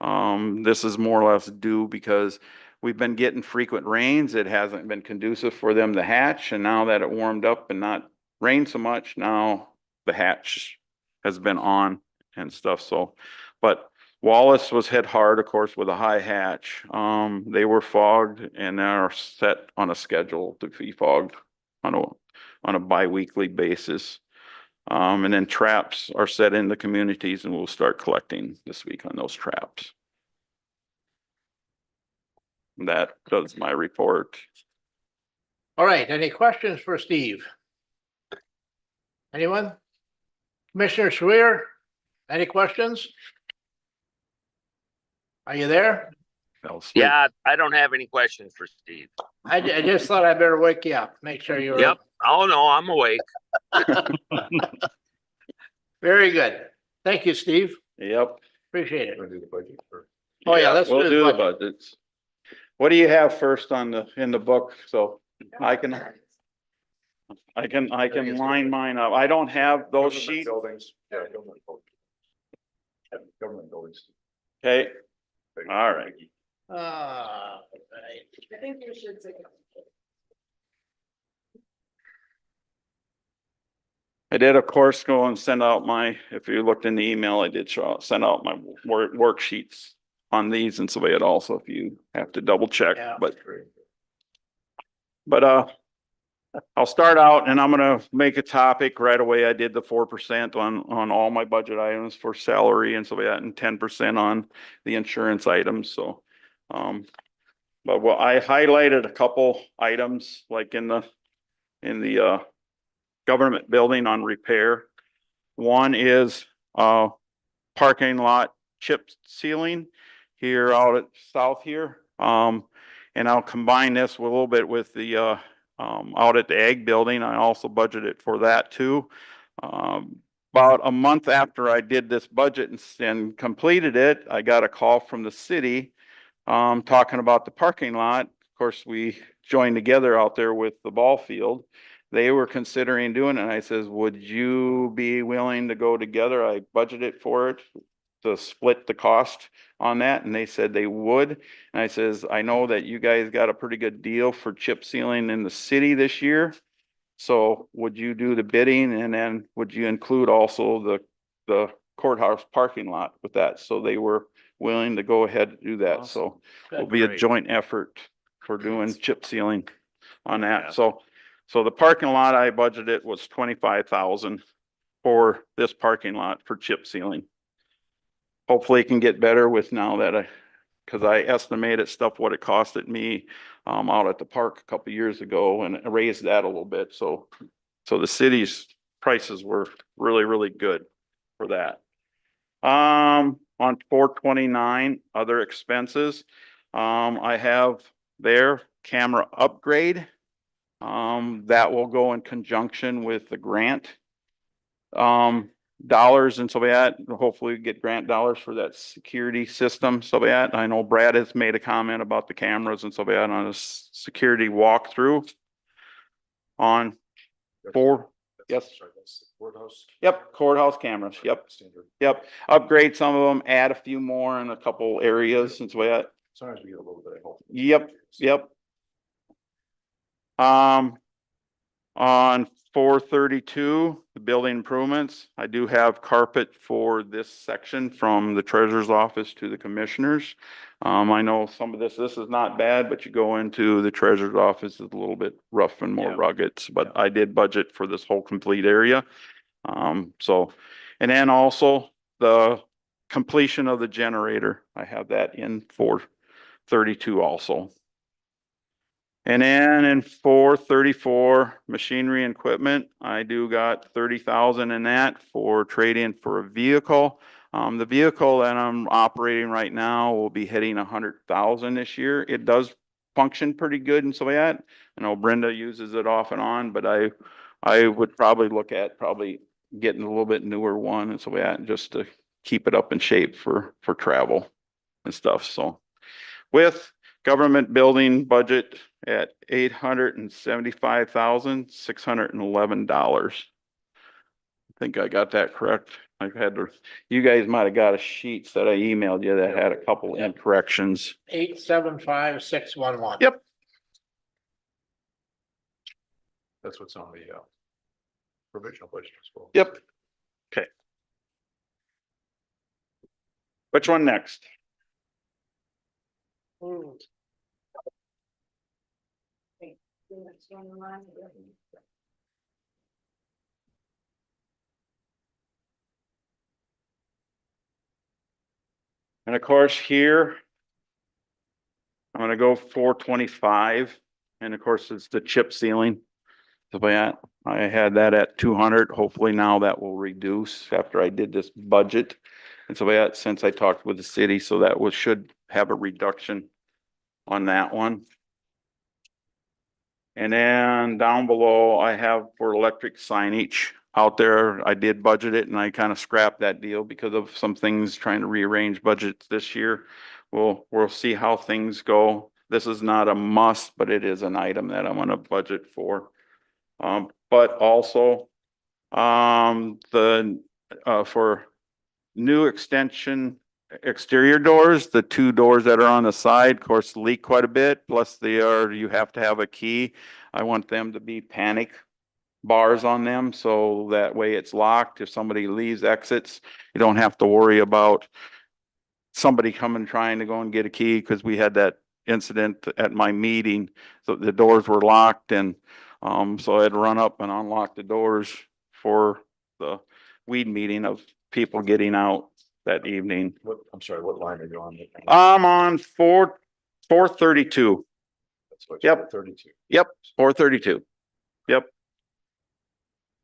[SPEAKER 7] This is more or less due because we've been getting frequent rains. It hasn't been conducive for them to hatch. And now that it warmed up and not rained so much, now the hatch has been on and stuff. So, but Wallace was hit hard, of course, with a high hatch. They were fogged and are set on a schedule to be fogged on a bi-weekly basis. And then traps are set in the communities and we'll start collecting this week on those traps. That does my report.
[SPEAKER 5] All right, any questions for Steve? Anyone? Commissioner Swear, any questions? Are you there?
[SPEAKER 10] Yeah, I don't have any questions for Steve.
[SPEAKER 5] I just thought I better wake you up, make sure you're.
[SPEAKER 10] Yep. Oh, no, I'm awake.
[SPEAKER 5] Very good. Thank you, Steve.
[SPEAKER 7] Yep.
[SPEAKER 5] Appreciate it.
[SPEAKER 8] Want to do the budget first?
[SPEAKER 5] Oh, yeah, let's
[SPEAKER 7] We'll
[SPEAKER 5] do
[SPEAKER 7] do
[SPEAKER 5] the
[SPEAKER 7] the
[SPEAKER 5] budget.
[SPEAKER 7] budgets. What do you have first in the book? So I can, I can line mine up. I don't have those sheets.
[SPEAKER 8] Buildings, yeah, government buildings. Government buildings.
[SPEAKER 7] Okay, all right.
[SPEAKER 5] Right.
[SPEAKER 2] I think you should say.
[SPEAKER 7] I did, of course, go and send out if you looked in the email, I did send out my worksheets on these and so it also, if you have to double check,
[SPEAKER 5] Yeah.
[SPEAKER 7] but, I'll start out and I'm gonna make a topic right away. I did the 4% on all my budget items for salary and so and 10% on the insurance items, so. But I highlighted a couple items like in the government building on repair. One is, parking lot chip sealing here out at south here. And I'll combine this with a little bit with the, out at the ag building. I also budgeted for that too. About a month after I did this budget and completed it, I got a call from the city, talking about the parking lot. Of course, we joined together out there with the ball field. They were considering doing it. And I says, would you be willing to go together? I budgeted for it to split the cost on that. And they said they would. And I says, I know that you guys got a pretty good deal for chip sealing in the city this year. So would you do the bidding? And then would you include also the courthouse parking lot with that? So they were willing to go ahead and do that. So it'll be a
[SPEAKER 4] Great.
[SPEAKER 7] joint effort for doing chip sealing on that. So the parking lot I budgeted was 25,000 for this parking lot for chip sealing. Hopefully it can get better with now that cause I estimated stuff what it costed me out at the park a couple years ago and I raised that a little bit. So the city's prices were really, really good for that. On 429, other expenses, I have there camera upgrade. That will go in conjunction with the grant. Dollars and so that, hopefully we get grant dollars for that security system. So that, I know Brad has made a comment about the cameras and so that on a security walkthrough on 4. Yes.
[SPEAKER 8] Courthouse.
[SPEAKER 7] Yep, courthouse cameras. Yep. Upgrade some of them, add a few more in a couple areas and so that.
[SPEAKER 8] Sometimes we get a little bit of help.
[SPEAKER 7] Yep. On 432, the building improvements, I do have carpet for this section from the treasurer's office to the commissioners. I know some of this is not bad, but you go into the treasurer's office, it's a little bit rough and more rugged, but I did budget for this whole complete area. And then also the completion of the generator, I have that in 432 also. And then in 434, machinery and equipment, I do got 30,000 in that for trade-in for a vehicle. The vehicle that I'm operating right now will be hitting 100,000 this year. It does function pretty good and so that. I know Brenda uses it off and on, but I would probably look at getting a little bit newer one and so that, just to keep it up in shape for travel and stuff. So with government building budget at $875,611. I think I got that correct. You guys might have got a sheet that I emailed you that had a couple incorrections.
[SPEAKER 5] 875,611.
[SPEAKER 7] Yep.
[SPEAKER 8] That's what's on the provisional budget as well.
[SPEAKER 7] Yep. Okay. Which one next? And of course here, I'm gonna go 425, and of course it's the chip sealing. So I had that at 200. Hopefully now that will reduce after I did this budget. And so since I talked with the city, so that should have a reduction on that one. And then down below, I have for electric signage out there. I did budget it and I kind of scrapped that deal because of some things trying to rearrange budgets this year. We'll see how things go. This is not a must, but it is an item that I'm gonna budget for. but also, for new extension exterior doors, the two doors that are on the side, of course, leak quite a bit, plus you have to have a key. I want them to be panic bars on them, so that way it's locked. If somebody leaves, exits, you don't have to worry about somebody coming trying to go and get a key, because we had that incident at my meeting. So the doors were locked, and so I had to run up and unlock the doors for the weed meeting of people getting out that evening.
[SPEAKER 6] I'm sorry, what line are you on?
[SPEAKER 7] I'm on 432. Yep.
[SPEAKER 6] 32.
[SPEAKER 7] Yep, 432. Yep.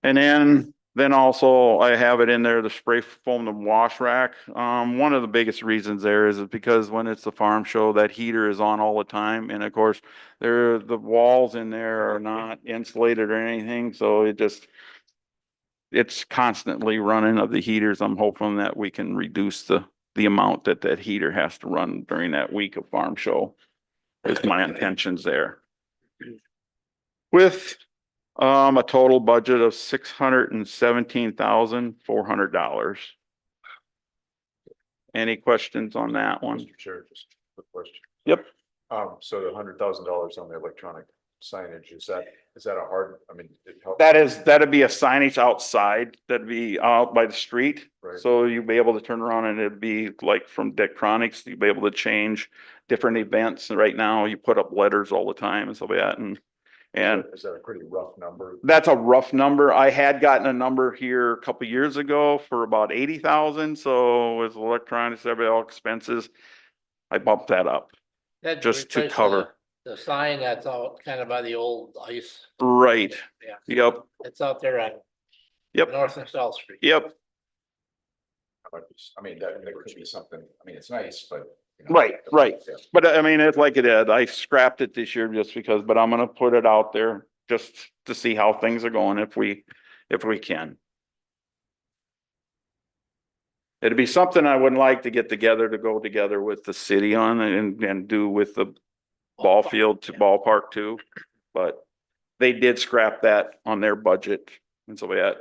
[SPEAKER 7] And then also I have it in there, the spray foam, the wash rack. One of the biggest reasons there is because when it's the farm show, that heater is on all the time. And of course, the walls in there are not insulated or anything, so it's constantly running of the heaters. I'm hoping that we can reduce the amount that heater has to run during that week of farm show. Is my intentions there. With a total budget of $617,400. Any questions on that one?
[SPEAKER 6] Mr. Chair, just a quick question.
[SPEAKER 7] Yep.
[SPEAKER 6] So the $100,000 on the electronic signage, is that a hard, I mean, it helps.
[SPEAKER 7] That'd be a signage outside, that'd be out by the street.
[SPEAKER 6] Right.
[SPEAKER 7] So you'd be able to turn around and it'd be like from Dectronics, you'd be able to change different events. And right now you put up letters all the time and stuff like that. And
[SPEAKER 6] Is that a pretty rough number?
[SPEAKER 7] that's a rough number. I had gotten a number here a couple years ago for about 80,000. So with electronics, all expenses, I bumped that up
[SPEAKER 5] That
[SPEAKER 7] just to
[SPEAKER 5] replace
[SPEAKER 7] cover.
[SPEAKER 5] the sign that's out kind of by the old ice.
[SPEAKER 7] Right.
[SPEAKER 5] Yeah,
[SPEAKER 7] Yep.
[SPEAKER 5] it's out there on
[SPEAKER 7] Yep.
[SPEAKER 5] North and South Street.
[SPEAKER 7] Yep.
[SPEAKER 6] I mean, that could be something, I mean, it's nice, but.
[SPEAKER 7] Right.
[SPEAKER 6] Yeah.
[SPEAKER 7] But I mean, it's like it is. I scrapped it this year just because, but I'm gonna put it out there just to see how things are going if we can. It'd be something I would like to get together to go together with the city on and do with the ball field to ballpark too. But they did scrap that on their budget. And so we had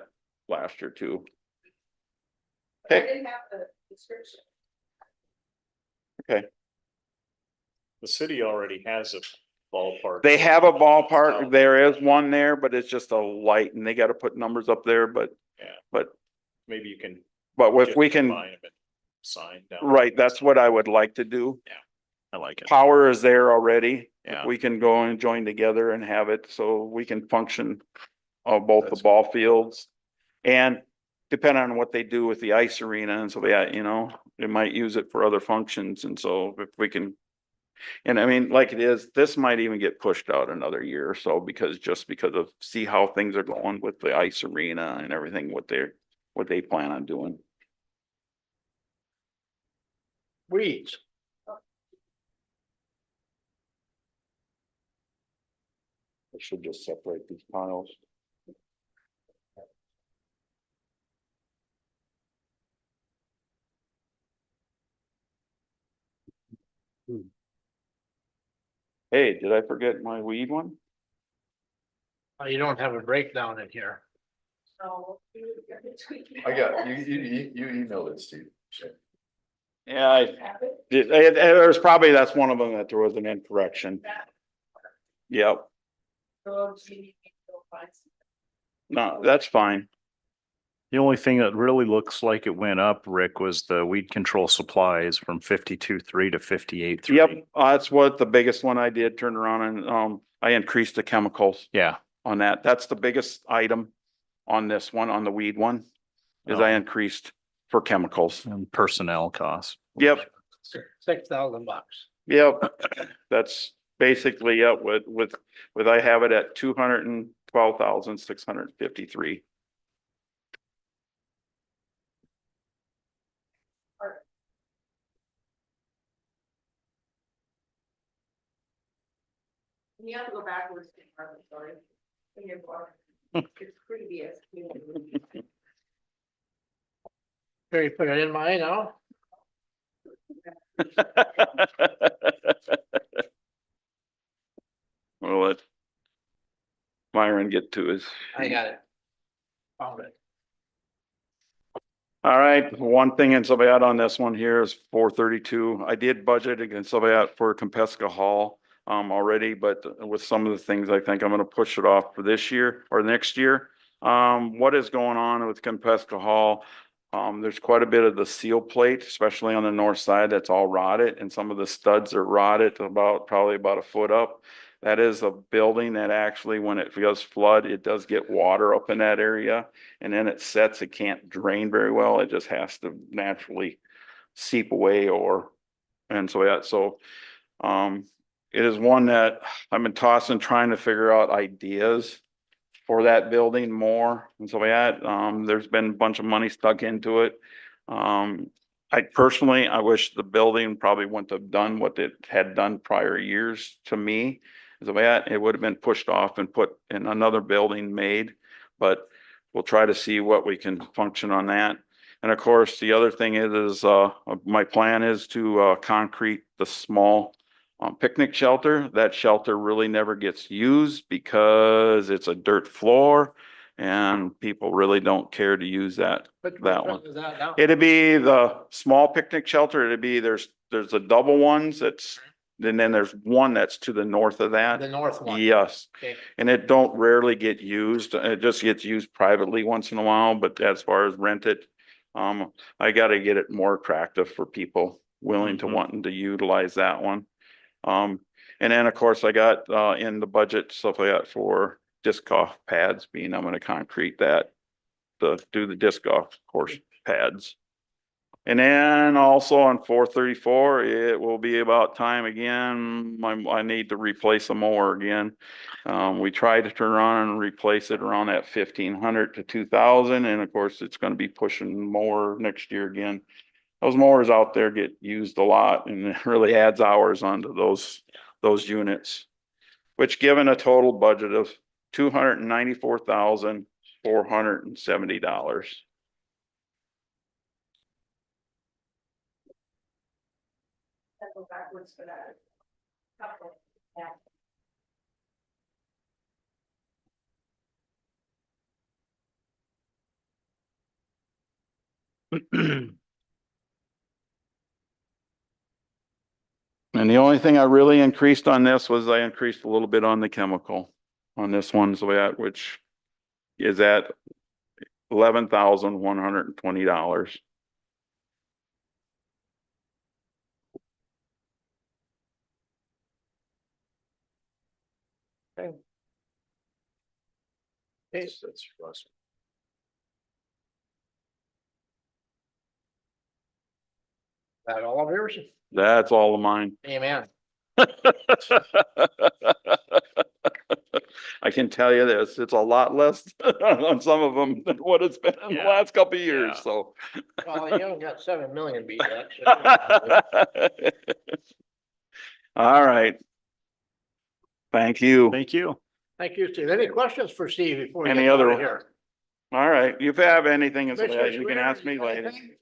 [SPEAKER 7] last year too.
[SPEAKER 2] I
[SPEAKER 7] Okay.
[SPEAKER 2] didn't have the description.
[SPEAKER 7] Okay.
[SPEAKER 4] The city already has a ballpark.
[SPEAKER 7] They have a ballpark. There is one there, but it's just a light and they got to put numbers up there, but
[SPEAKER 4] Maybe you can.
[SPEAKER 7] if we can,
[SPEAKER 4] Find a sign down.
[SPEAKER 7] right, that's what I would like to do.
[SPEAKER 4] I like it.
[SPEAKER 7] Power is there already.
[SPEAKER 4] Yeah.
[SPEAKER 7] We can go and join together and have it so we can function on both the
[SPEAKER 6] That's
[SPEAKER 7] ball fields. And depending on what they do with the ice arena and so, they might use it for other functions. And so if we can, and I mean, like it is, this might even get pushed out another year or so because of see how things are going with the ice arena and everything, what they plan on doing.
[SPEAKER 5] Weeds.
[SPEAKER 7] I should just separate these piles. Hey, did I forget my weed one?
[SPEAKER 5] You don't have a breakdown in here.
[SPEAKER 2] So.
[SPEAKER 6] I got, you emailed it, Steve.
[SPEAKER 7] Yeah, there's probably, that's one of them that there was an incorrection. Yep, no, that's fine.
[SPEAKER 4] The only thing that really looks like it went up, Rick, was the weed control supplies from 52.3 to 58.3.
[SPEAKER 7] Yep, that's what the biggest one I did turn around and, I increased the chemicals
[SPEAKER 4] Yeah.
[SPEAKER 7] on that. That's the biggest item on this one, on the weed one, is I increased for chemicals.
[SPEAKER 4] And personnel costs.
[SPEAKER 7] Yep,
[SPEAKER 5] $6,000.
[SPEAKER 7] yep. That's basically, with I have it at 212,653.
[SPEAKER 2] You have to go backwards. I'm sorry. In your book. It's previous.
[SPEAKER 5] Here, you put it in mine now.
[SPEAKER 7] Well, Myron get to his.
[SPEAKER 5] I got it. Found it.
[SPEAKER 7] All right, one thing in Sylvia on this one here is 432. I did budget against Sylvia for Compesca Hall already, but with some of the things, I think I'm gonna push it off for this year or next year. What is going on with Compesca Hall? There's quite a bit of the seal plate, especially on the north side, that's all rotted, and some of the studs are rotted probably about a foot up. That is a building that actually, when it does flood, it does get water up in that area. And then it sets, it can't drain very well. It just has to naturally seep away and so yeah, so it is one that I've been tossing, trying to figure out ideas for that building more. And so yeah, there's been a bunch of money stuck into it. I personally, I wish the building probably wouldn't have done what it had done prior years to me. So yeah, it would have been pushed off and put in another building made, but we'll try to see what we can function on that. And of course, the other thing is my plan is to concrete the small picnic shelter. That shelter really never gets used because it's a dirt floor and people really don't care to use that
[SPEAKER 5] Which
[SPEAKER 7] one.
[SPEAKER 5] is that now?
[SPEAKER 7] It'd be the small picnic shelter. It'd be, there's a double ones and then there's one that's to the north of that.
[SPEAKER 5] The north one.
[SPEAKER 7] Yes.
[SPEAKER 5] Okay.
[SPEAKER 7] And it don't rarely get used. It just gets used privately once in a while, but as far as rent it, I gotta get it more attractive for people willing to wanting to utilize that one. And then of course I got, in the budget stuff like that for disc golf pads being, I'm gonna concrete that. Do the disc golf course pads. And then also on 434, it will be about time again. I need to replace a mower again. We tried to turn around and replace it around that 1,500 to 2,000. And of course, it's going to be pushing more next year again. Those mowers out there get used a lot and it really adds hours onto those units, which given a total budget of $294,470.
[SPEAKER 2] Go backwards for that. Couple. Yeah.
[SPEAKER 7] And the only thing I really increased on this was I increased a little bit on the chemical on this one, so that, which is at $11,120.
[SPEAKER 5] Okay.
[SPEAKER 3] That's Russ.
[SPEAKER 5] That all of yours?
[SPEAKER 7] That's all of mine.
[SPEAKER 5] Amen.
[SPEAKER 7] I can tell you this, it's a lot less on some of them than what it's been in the last couple of years,
[SPEAKER 4] Yeah.
[SPEAKER 7] so.
[SPEAKER 5] Well, you haven't got 7 million beat yet.
[SPEAKER 7] All right. Thank you.
[SPEAKER 4] Thank you.
[SPEAKER 5] Thank you, Steve. Any questions for Steve before we
[SPEAKER 7] Any
[SPEAKER 5] get out
[SPEAKER 7] other-
[SPEAKER 5] of here?
[SPEAKER 7] All right, if you have anything, you
[SPEAKER 5] Commissioner
[SPEAKER 7] can
[SPEAKER 5] Schwer,
[SPEAKER 7] ask me
[SPEAKER 5] you got
[SPEAKER 7] later.
[SPEAKER 5] anything?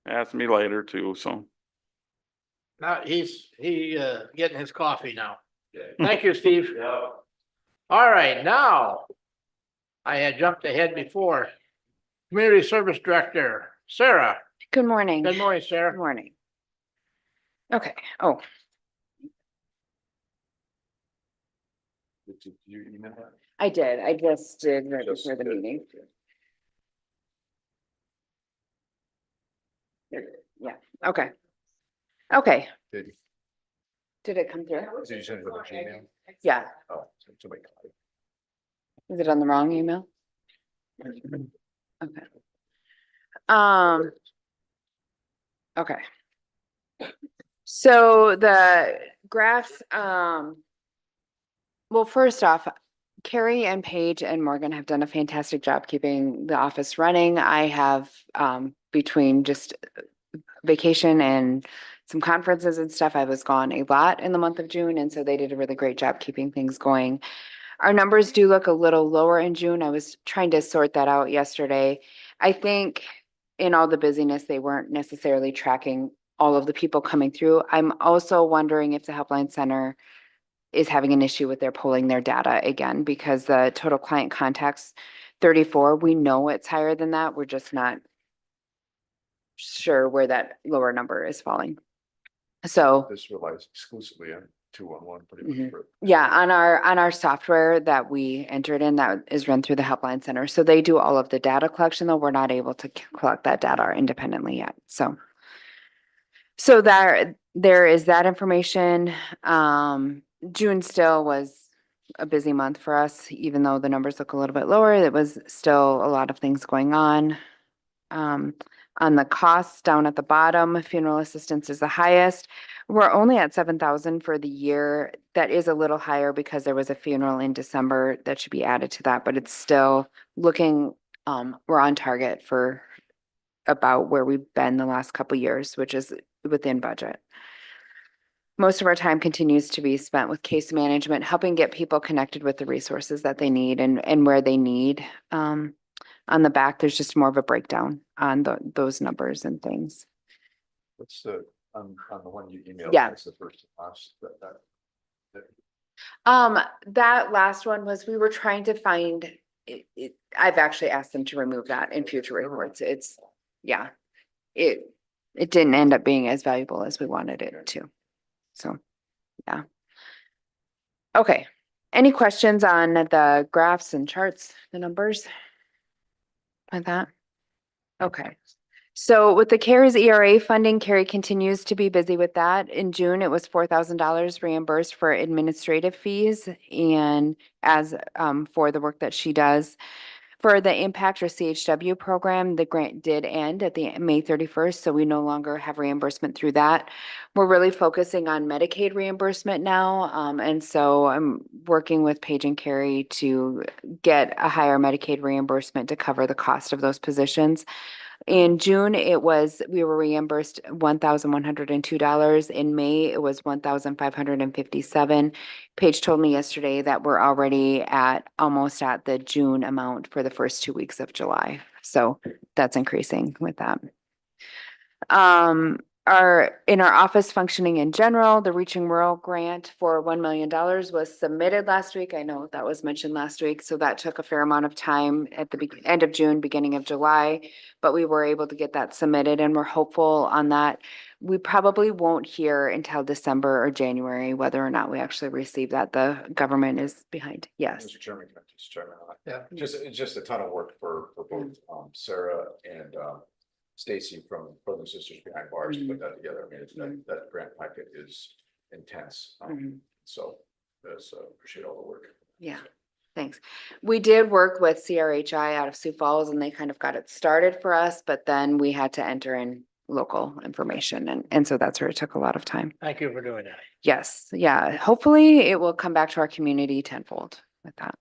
[SPEAKER 7] Ask me later too, so.
[SPEAKER 5] Now, he getting his coffee now. Thank you, Steve.
[SPEAKER 3] Yeah.
[SPEAKER 5] All right, now, I had jumped ahead before. Community Service Director, Sarah.
[SPEAKER 11] Good morning.
[SPEAKER 5] Good morning,
[SPEAKER 11] Good
[SPEAKER 5] Sarah.
[SPEAKER 11] morning. Okay, oh,
[SPEAKER 3] Did you email that?
[SPEAKER 11] I did. I just did right
[SPEAKER 3] Just
[SPEAKER 11] before the
[SPEAKER 3] did,
[SPEAKER 11] meeting.
[SPEAKER 3] okay.
[SPEAKER 11] Yeah, okay. Okay.
[SPEAKER 3] Did
[SPEAKER 11] Did it come through?
[SPEAKER 3] did you send it with a Gmail?
[SPEAKER 11] Yeah.
[SPEAKER 3] Oh, somebody got it.
[SPEAKER 11] Is it on the wrong email? Okay. Um. Okay. So the graphs, well, first off, Carrie and Paige and Morgan have done a fantastic job keeping the office running. I have, between just vacation and some conferences and stuff, I was gone a lot in the month of June, and so they did a really great job keeping things going. Our numbers do look a little lower in June. I was trying to sort that out yesterday. I think in all the busyness, they weren't necessarily tracking all of the people coming through. I'm also wondering if the Helpline Center is having an issue with their pulling their data again because the total client contacts 34, we know it's higher than that. We're just not sure where that lower number is falling. So
[SPEAKER 8] This relies exclusively on 211 pretty much. for-
[SPEAKER 11] yeah, on our software that we entered in, that is run through the helpline center. So they do all of the data collection, though we're not able to collect that data independently yet. So there is that information. June still was a busy month for us, even though the numbers look a little bit lower. There was still a lot of things going on. On the costs down at the bottom, funeral assistance is the highest. We're only at 7,000 for the year. That is a little higher because there was a funeral in December that should be added to that, but it's still looking, we're on target for about where we've been the last couple years, which is within budget. Most of our time continues to be spent with case management, helping get people connected with the resources that they need and where they need. On the back, there's just more of a breakdown on those numbers and things.
[SPEAKER 8] What's the, on the one you emailed?
[SPEAKER 11] Yeah.
[SPEAKER 8] That's the first last,
[SPEAKER 11] That last one was, we were trying to find, I've actually asked them to remove that in future reports. It's, yeah. It didn't end up being as valuable as we wanted it to. So, yeah. Okay. Any questions on the graphs and charts, the numbers? Like that? Okay. So with the CARES ERA funding, Carrie continues to be busy with that. In June, it was $4,000 reimbursed for administrative fees and as for the work that she does. For the Impact or CHW program, the grant did end at the May 31st, so we no longer have reimbursement through that. We're really focusing on Medicaid reimbursement now, and so I'm working with Paige and Carrie to get a higher Medicaid reimbursement to cover the cost of those positions. In June, we were reimbursed $1,102. In May, it was $1,557. Paige told me yesterday that we're already almost at the June amount for the first 2 weeks of July. So that's increasing with that. In our office functioning in general, the Reaching Rural grant for $1 million was submitted last week. I know that was mentioned last week, so that took a fair amount of time at the end of June, beginning of July, but we were able to get that submitted and we're hopeful on that. We probably won't hear until December or January whether or not we actually receive that. The government is behind. Yes.
[SPEAKER 3] Mr. Chairman, can I just chime in on that? Yeah, it's just a ton of work for both Sarah and Stacy from Brothers and Sisters Behind Bars to put that together. I mean, that grant packet is intense. So appreciate all the work.
[SPEAKER 11] Yeah, thanks. We did work with CRHI out of Sioux Falls and they kind of got it started for us, but then we had to enter in local information and so that's where it took a lot of time.
[SPEAKER 5] Thank you for doing that.
[SPEAKER 11] Yes, yeah, hopefully it will come back to our community tenfold with that.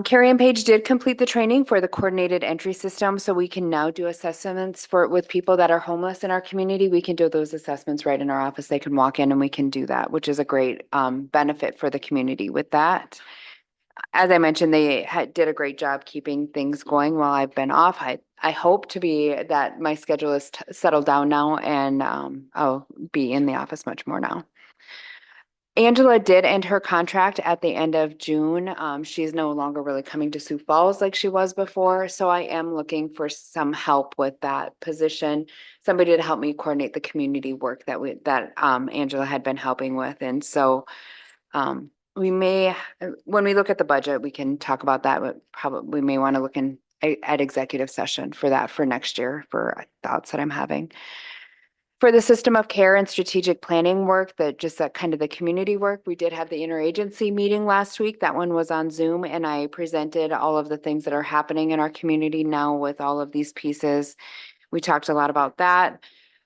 [SPEAKER 11] Carrie and Paige did complete the training for the coordinated entry system, so we can now do assessments with people that are homeless in our community. We can do those assessments right in our office. They can walk in and we can do that, which is a great benefit for the community with that. As I mentioned, they did a great job keeping things going while I've been off. I hope to be that my schedule is settled down now and I'll be in the office much more now. Angela did end her contract at the end of June. She's no longer really coming to Sioux Falls like she was before. So I am looking for some help with that position. Somebody to help me coordinate the community work that Angela had been helping with. And so we may, when we look at the budget, we can talk about that, but probably we may want to look at executive session for that for next year for thoughts that I'm having. For the system of care and strategic planning work, that kind of the community work, we did have the interagency meeting last week. That one was on Zoom and I presented all of the things that are happening in our community now with all of these pieces. We talked a lot about that.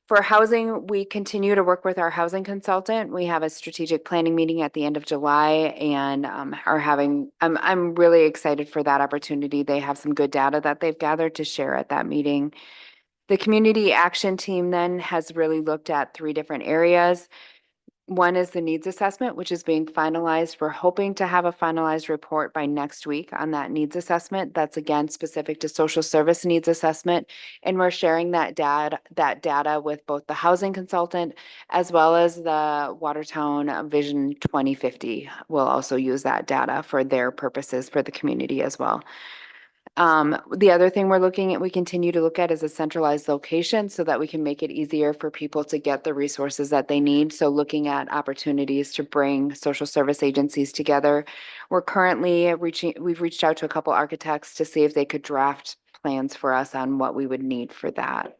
[SPEAKER 11] For housing, we continue to work with our housing consultant. We have a strategic planning meeting at the end of July and I'm really excited for that opportunity. They have some good data that they've gathered to share at that meeting. The community action team then has really looked at 3 different areas. One is the needs assessment, which is being finalized. We're hoping to have a finalized report by next week on that needs assessment. That's again specific to social service needs assessment. And we're sharing that data with both the housing consultant as well as the Watertown Vision 2050. We'll also use that data for their purposes for the community as well. The other thing we continue to look at is a centralized location so that we can make it easier for people to get the resources that they need. So looking at opportunities to bring social service agencies together. We're currently we've reached out to a couple architects to see if they could draft plans for us on what we would need for that.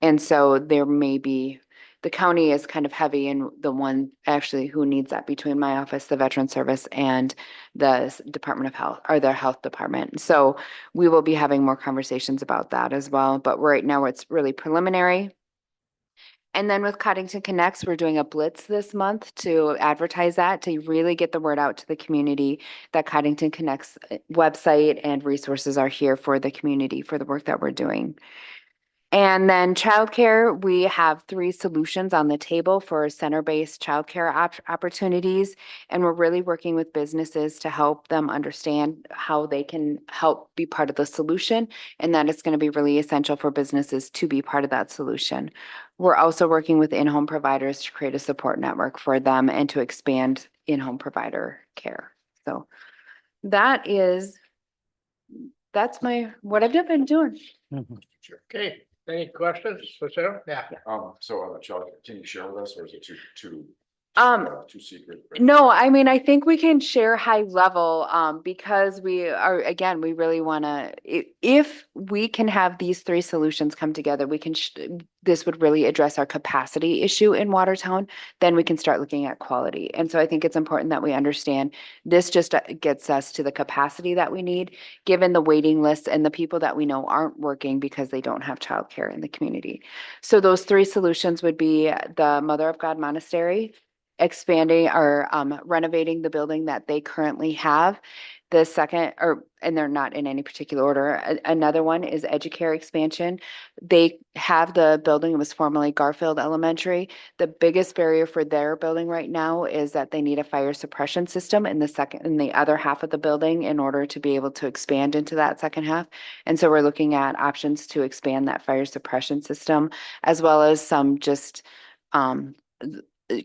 [SPEAKER 11] And so there may be, the county is kind of heavy in the one actually who needs that between my office, the Veteran Service and the Department of Health or their health department. So we will be having more conversations about that as well. But right now it's really preliminary. And then with Codington Connects, we're doing a blitz this month to advertise that, to really get the word out to the community that Codington Connects website and resources are here for the community for the work that we're doing. And then childcare, we have 3 solutions on the table for center-based childcare opportunities. And we're really working with businesses to help them understand how they can help be part of the solution. And that it's going to be really essential for businesses to be part of that solution. We're also working with in-home providers to create a support network for them and to expand in-home provider care. So that's what I've been doing.
[SPEAKER 5] Okay, any questions for Sarah? Yeah.
[SPEAKER 3] So on the child, can you share with us, or is it too secret?
[SPEAKER 11] No, I mean, I think we can share high level, because we really wanna, if we can have these 3 solutions come together, we can, this would really address our capacity issue in Watertown, then we can start looking at quality. And so I think it's important that we understand this just gets us to the capacity that we need, given the waiting lists and the people that we know aren't working because they don't have childcare in the community. So those 3 solutions would be the Mother of God Monastery, expanding or renovating the building that they currently have. The second, and they're not in any particular order. Another one is Educare expansion. They have the building, it was formerly Garfield Elementary. The biggest barrier for their building right now is that they need a fire suppression system in the other half of the building in order to be able to expand into that second half. And so we're looking at options to expand that fire suppression system, as well as some just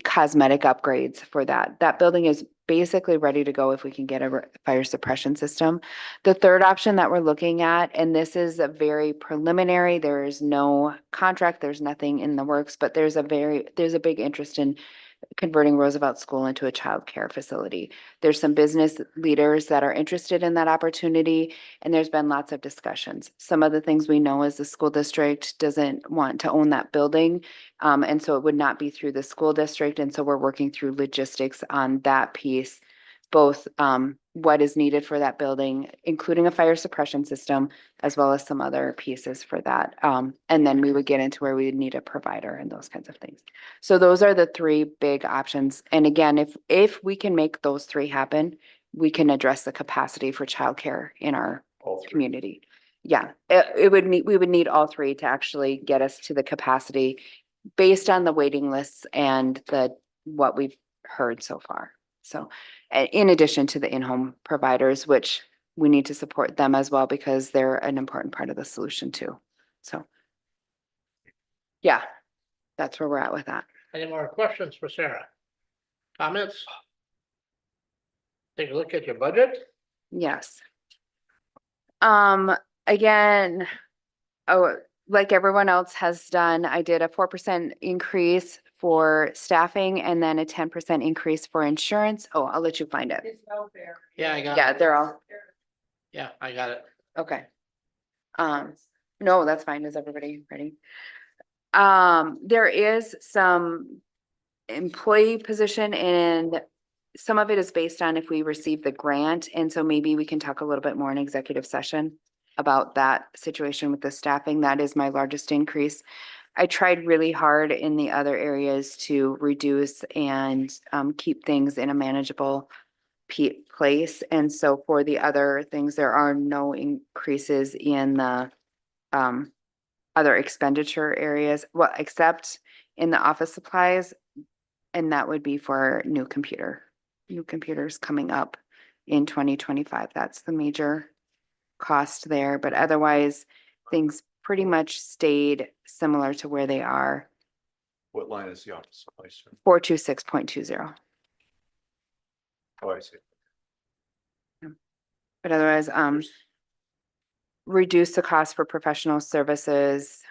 [SPEAKER 11] cosmetic upgrades for that. That building is basically ready to go if we can get a fire suppression system. The third option that we're looking at, and this is a very preliminary, there is no contract, there's nothing in the works, but there's a big interest in converting Roosevelt School into a child care facility. There's some business leaders that are interested in that opportunity, and there's been lots of discussions. Some of the things we know is the school district doesn't want to own that building, and so it would not be through the school district. And so we're working through logistics on that piece, both what is needed for that building, including a fire suppression system, as well as some other pieces for that. And then we would get into where we would need a provider and those kinds of things. So those are the 3 big options. And again, if we can make those 3 happen, we can address the capacity for childcare in our community. Yeah, we would need all 3 to actually get us to the capacity based on the waiting lists and what we've heard so far. So in addition to the in-home providers, which we need to support them as well because they're an important part of the solution too. So yeah, that's where we're at with that.
[SPEAKER 5] Any more questions for Sarah? Comments? Take a look at your budget.
[SPEAKER 11] Yes. Again, like everyone else has done, I did a 4% increase for staffing and then a 10% increase for insurance. Oh, I'll let you find it.
[SPEAKER 2] It's welfare.
[SPEAKER 5] Yeah, I got
[SPEAKER 11] Yeah,
[SPEAKER 5] it.
[SPEAKER 11] they're all,
[SPEAKER 5] Yeah, I got it.
[SPEAKER 11] okay. No, that's fine. Is everybody ready? There is some employee position and some of it is based on if we receive the grant. And so maybe we can talk a little bit more in executive session about that situation with the staffing. That is my largest increase. I tried really hard in the other areas to reduce and keep things in a manageable place. And so for the other things, there are no increases in the other expenditure areas, well, except in the office supplies. And that would be for new computers coming up in 2025. That's the major cost there, but otherwise things pretty much stayed similar to where they are,
[SPEAKER 3] What line is the office supplies? Sir?
[SPEAKER 11] 426.20.
[SPEAKER 3] Oh, I see.
[SPEAKER 11] But otherwise, reduce the cost for professional services,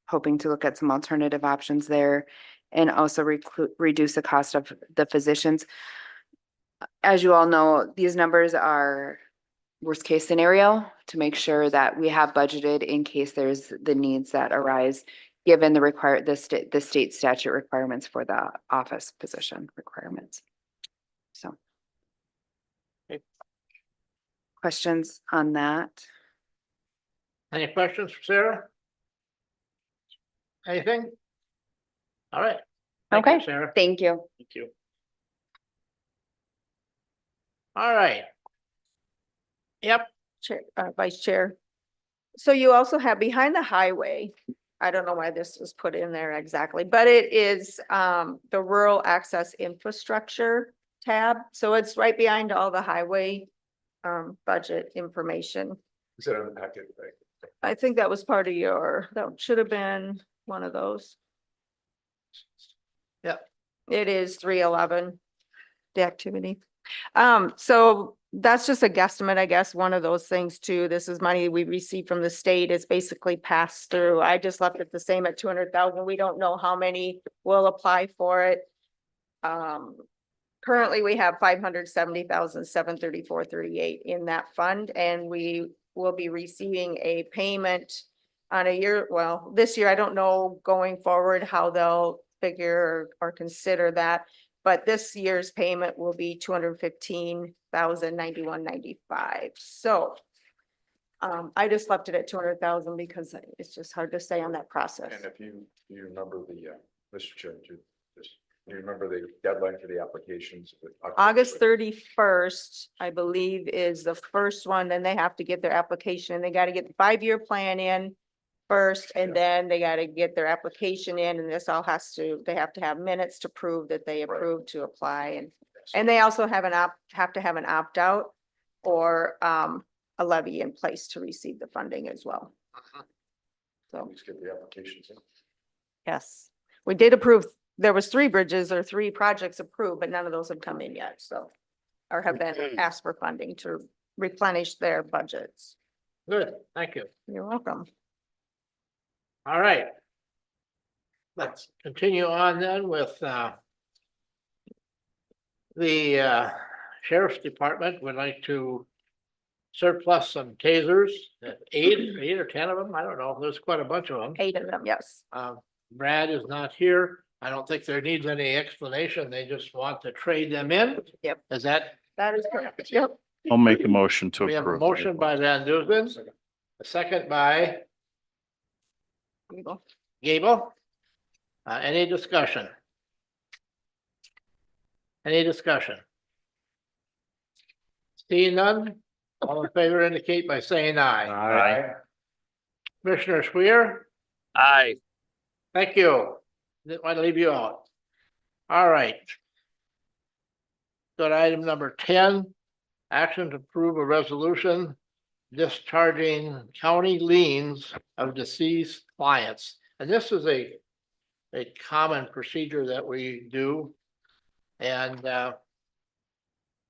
[SPEAKER 11] hoping to look at some alternative options there, and also reduce the cost of the physicians. As you all know, these numbers are worst case scenario to make sure that we have budgeted in case there's the needs that arise, given the state statute requirements for the office position requirements. So. Questions on that?
[SPEAKER 5] Any questions for Sarah? Anything? All right. Thank you,
[SPEAKER 11] Okay.
[SPEAKER 5] Sarah.
[SPEAKER 11] Thank you.
[SPEAKER 5] Thank you. All right. Yep.
[SPEAKER 2] Chair, Vice Chair. So you also have behind the highway, I don't know why this was put in there exactly, but it is the rural access infrastructure tab. So it's right behind all the highway budget information.
[SPEAKER 3] Is that on the packet? Right?
[SPEAKER 2] I think that was part of that should have been one of those.
[SPEAKER 5] Yep.
[SPEAKER 2] It is 311, the activity. So that's just a guesstimate, I guess, one of those things too. This is money we received from the state. It's basically passed through. I just left it the same at 200,000. We don't know how many will apply for it. Currently we have 570,734.38 in that fund, and we will be receiving a payment on this year. I don't know going forward how they'll figure or consider that. But this year's payment will be 215,091.95. So I just left it at 200,000 because it's just hard to say on that process.
[SPEAKER 3] And if you remember Mr. Chair, do you remember the deadline for the applications?
[SPEAKER 2] August 31st, I believe, is the first one. Then they have to get their application. They got to get the 5-year plan in first, and then they got to get their application in, and this all they have to have minutes to prove that they approved to apply, and they also have to have an opt-out or a levy in place to receive the funding as well. So
[SPEAKER 3] Please get the applications in.
[SPEAKER 2] yes, we did approve. There was 3 bridges or 3 projects approved, but none of those have come in yet, so or have been asked for funding to replenish their budgets.
[SPEAKER 5] Good. Thank you.
[SPEAKER 2] You're welcome.
[SPEAKER 5] All right. Let's continue on then with the sheriff's department would like to surplus some tasers, 8 or 10 of them. I don't know. There's quite a bunch of them.
[SPEAKER 2] 8 of them, yes.
[SPEAKER 5] Brad is not here. I don't think there needs any explanation. They just want to trade them in.
[SPEAKER 2] Yep.
[SPEAKER 5] Is that?
[SPEAKER 2] That is correct. Yep.
[SPEAKER 4] I'll make a motion to
[SPEAKER 5] We have a
[SPEAKER 4] approve.
[SPEAKER 5] motion by Van Duzen, a second by Gable. Any discussion? Any discussion? Seeing none, all in favor indicate by saying aye.
[SPEAKER 4] Aye.
[SPEAKER 5] Commissioner Sweer,
[SPEAKER 10] Aye.
[SPEAKER 5] thank you. Didn't want to leave you out. All right. Go to item number 10, action to approve a resolution discharging county liens of deceased clients. And this is a common procedure that we do. And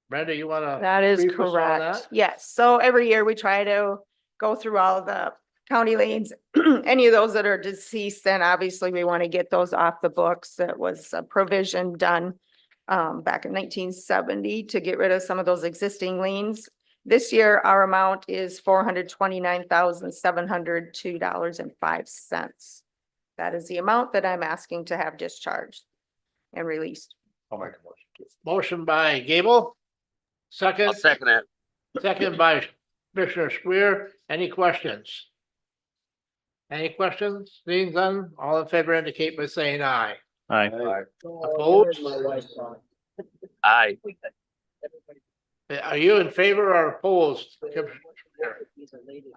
[SPEAKER 5] Brenda, you want to?
[SPEAKER 2] That is correct. Yes. So every year we try to go through all of the county liens, any of those that are deceased, then obviously we want to get those off the books. That was a provision done back in 1970 to get rid of some of those existing liens. This year, our amount is $429,702.05. That is the amount that I'm asking to have discharged and released.
[SPEAKER 3] I'll make a motion.
[SPEAKER 5] Motion by Gable. Second.
[SPEAKER 10] I'll second it.
[SPEAKER 5] Second by Commissioner Sweer. Any questions? Any questions? Seeing none, all in favor indicate by saying aye.
[SPEAKER 4] Aye.
[SPEAKER 5] Opposed?
[SPEAKER 10] Aye.
[SPEAKER 5] Are you in favor or opposed?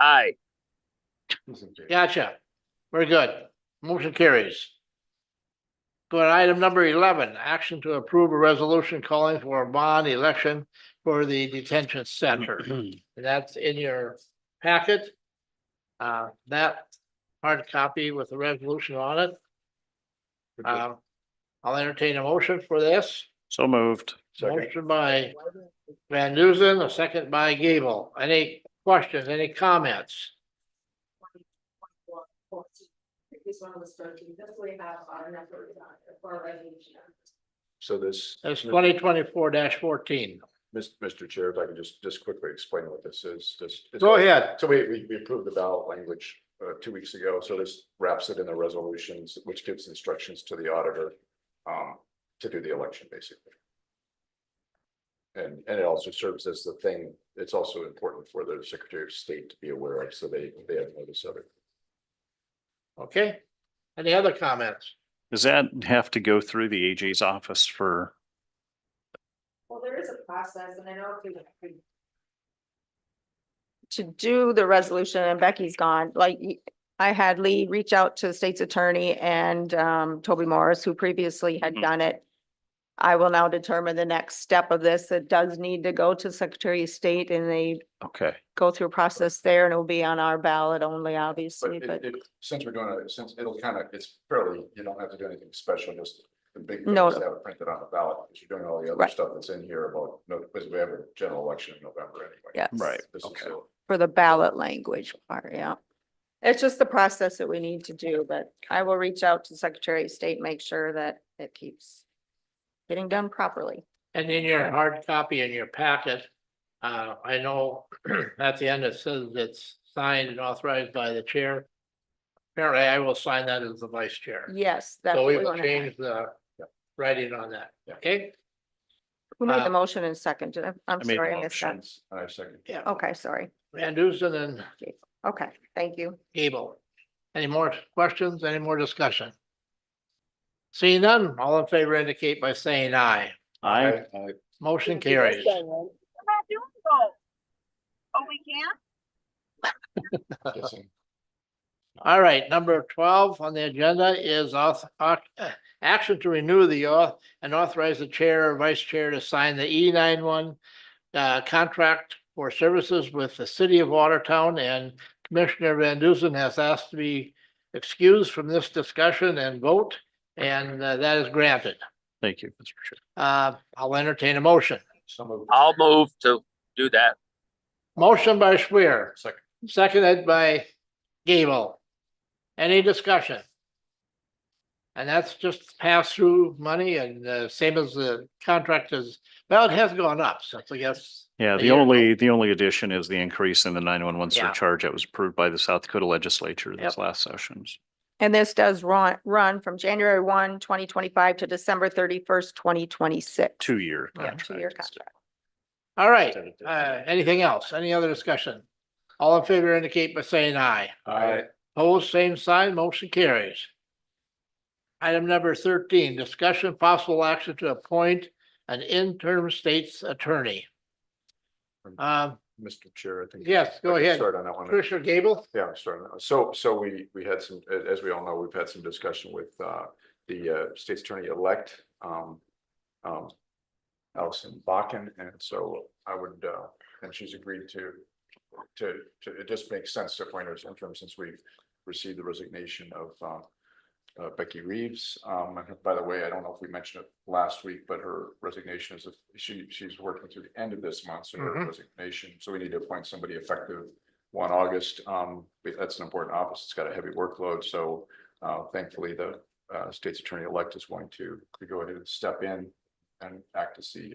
[SPEAKER 10] Aye.
[SPEAKER 5] Gotcha. Very good. Motion carries. Go to item number 11, action to approve a resolution calling for a bond election for the detention center. That's in your packet. That hard copy with the resolution on it. I'll entertain a motion for this.
[SPEAKER 4] So moved.
[SPEAKER 5] Motion by Van Duzen, a second by Gable. Any questions, any comments?
[SPEAKER 2] This one was 13, this way have our numbers on it for a resolution.
[SPEAKER 3] So this.
[SPEAKER 5] It's 2024-14.
[SPEAKER 3] Mr. Chair, if I could just quickly explain what this is,
[SPEAKER 5] Go ahead.
[SPEAKER 3] So we approved the ballot language 2 weeks ago, so this wraps it in the resolutions, which gives instructions to the auditor to do the election, basically. And it also serves as the thing, it's also important for the Secretary of State to be aware of, so they have notice of it.
[SPEAKER 5] Okay. Any other comments?
[SPEAKER 4] Does that have to go through the AG's office for,
[SPEAKER 2] Well, there is a process and I know if you. To do the resolution and Becky's gone, like I had Lee reach out to the state's attorney and Toby Morris, who previously had
[SPEAKER 4] Mhm.
[SPEAKER 2] done it. I will now determine the next step of this. It does need to go to Secretary of State and they
[SPEAKER 4] okay,
[SPEAKER 2] go through a process there and it will be on our ballot only, obviously, but
[SPEAKER 3] Since we're doing it, since it'll it's fairly, you don't have to do anything special, just the big thing
[SPEAKER 2] No.
[SPEAKER 3] is to have it printed on the ballot, because you're doing all the other
[SPEAKER 2] Right.
[SPEAKER 3] stuff that's in here about, no, because we have a general election in November anyway.
[SPEAKER 2] yes.
[SPEAKER 4] right.
[SPEAKER 3] This is
[SPEAKER 4] Okay.
[SPEAKER 2] For the ballot language part, yeah. It's just the process that we need to do, but I will reach out to Secretary of State, make sure that it keeps getting done properly.
[SPEAKER 5] And in your hard copy in your packet, I know at the end it says it's signed and authorized by the chair. Apparently, I will sign that as the vice chair.
[SPEAKER 2] Yes, that's
[SPEAKER 5] So
[SPEAKER 2] what
[SPEAKER 5] we
[SPEAKER 2] we
[SPEAKER 5] will
[SPEAKER 2] want to have.
[SPEAKER 5] change the writing on that.
[SPEAKER 3] Yeah.
[SPEAKER 5] Okay?
[SPEAKER 2] Who made
[SPEAKER 5] uh,
[SPEAKER 2] the motion in second? I'm
[SPEAKER 4] made
[SPEAKER 2] sorry,
[SPEAKER 4] the
[SPEAKER 2] I missed that.
[SPEAKER 3] Motions, I second.
[SPEAKER 5] Yeah.
[SPEAKER 2] Okay, sorry.
[SPEAKER 5] Van Dusen and
[SPEAKER 2] Okay, thank you.
[SPEAKER 5] Gable. Any more questions? Any more discussion? Seeing none, all in favor indicate by saying aye.
[SPEAKER 4] I,
[SPEAKER 5] Motion carries.
[SPEAKER 12] We're not doing both. Oh, we can't?
[SPEAKER 3] Guessing.
[SPEAKER 5] All right, number 12 on the agenda is action to renew the and authorize the chair or vice chair to sign the E91 contract for services with the city of Watertown, and Commissioner Van Dusen has asked to be excused from this discussion and vote, and that is granted.
[SPEAKER 4] thank you, Mr. Chair.
[SPEAKER 5] I'll entertain a motion.
[SPEAKER 10] I'll move to do that.
[SPEAKER 5] Motion by Schwer,
[SPEAKER 3] Second.
[SPEAKER 5] seconded by Gable. Any discussion? And that's just pass-through money and same as the contract is, well, it has gone up since I guess.
[SPEAKER 4] Yeah,
[SPEAKER 5] a
[SPEAKER 4] the
[SPEAKER 5] year ago.
[SPEAKER 4] the only addition is the increase in the 911
[SPEAKER 5] Yeah.
[SPEAKER 4] surcharge that was approved by the South Dakota legislature this
[SPEAKER 5] Yep.
[SPEAKER 4] last sessions.
[SPEAKER 2] And this does run from January 1, 2025 to December 31st, 2026.
[SPEAKER 4] 2-year.
[SPEAKER 2] Yeah,
[SPEAKER 4] contract.
[SPEAKER 2] 2-year contract.
[SPEAKER 5] All right, anything else? Any other discussion? All in favor indicate by saying aye.
[SPEAKER 3] Aye.
[SPEAKER 5] Opposed, same sign, motion carries. Item number 13, discussion possible action to appoint an interim state's attorney.
[SPEAKER 3] Mr. Chair, I think.
[SPEAKER 5] Yes, go
[SPEAKER 3] I can
[SPEAKER 5] ahead.
[SPEAKER 3] Start on that one.
[SPEAKER 5] Commissioner Gable?
[SPEAKER 3] Yeah, I'm starting. So we had some, as we all know, we've had some discussion with the state's attorney-elect, Allison Bakken, and so I would, and she's agreed to, it just makes sense to appoint her as interim since we've received the resignation of Becky Reeves. And by the way, I don't know if we mentioned it last week, but her resignation is, she's working through the end of this month, so her
[SPEAKER 5] Mhm.
[SPEAKER 3] resignation, so we need to appoint somebody effective 1 August. That's an important office. It's got a heavy workload, so thankfully the state's attorney-elect is going to go ahead and step in and act as the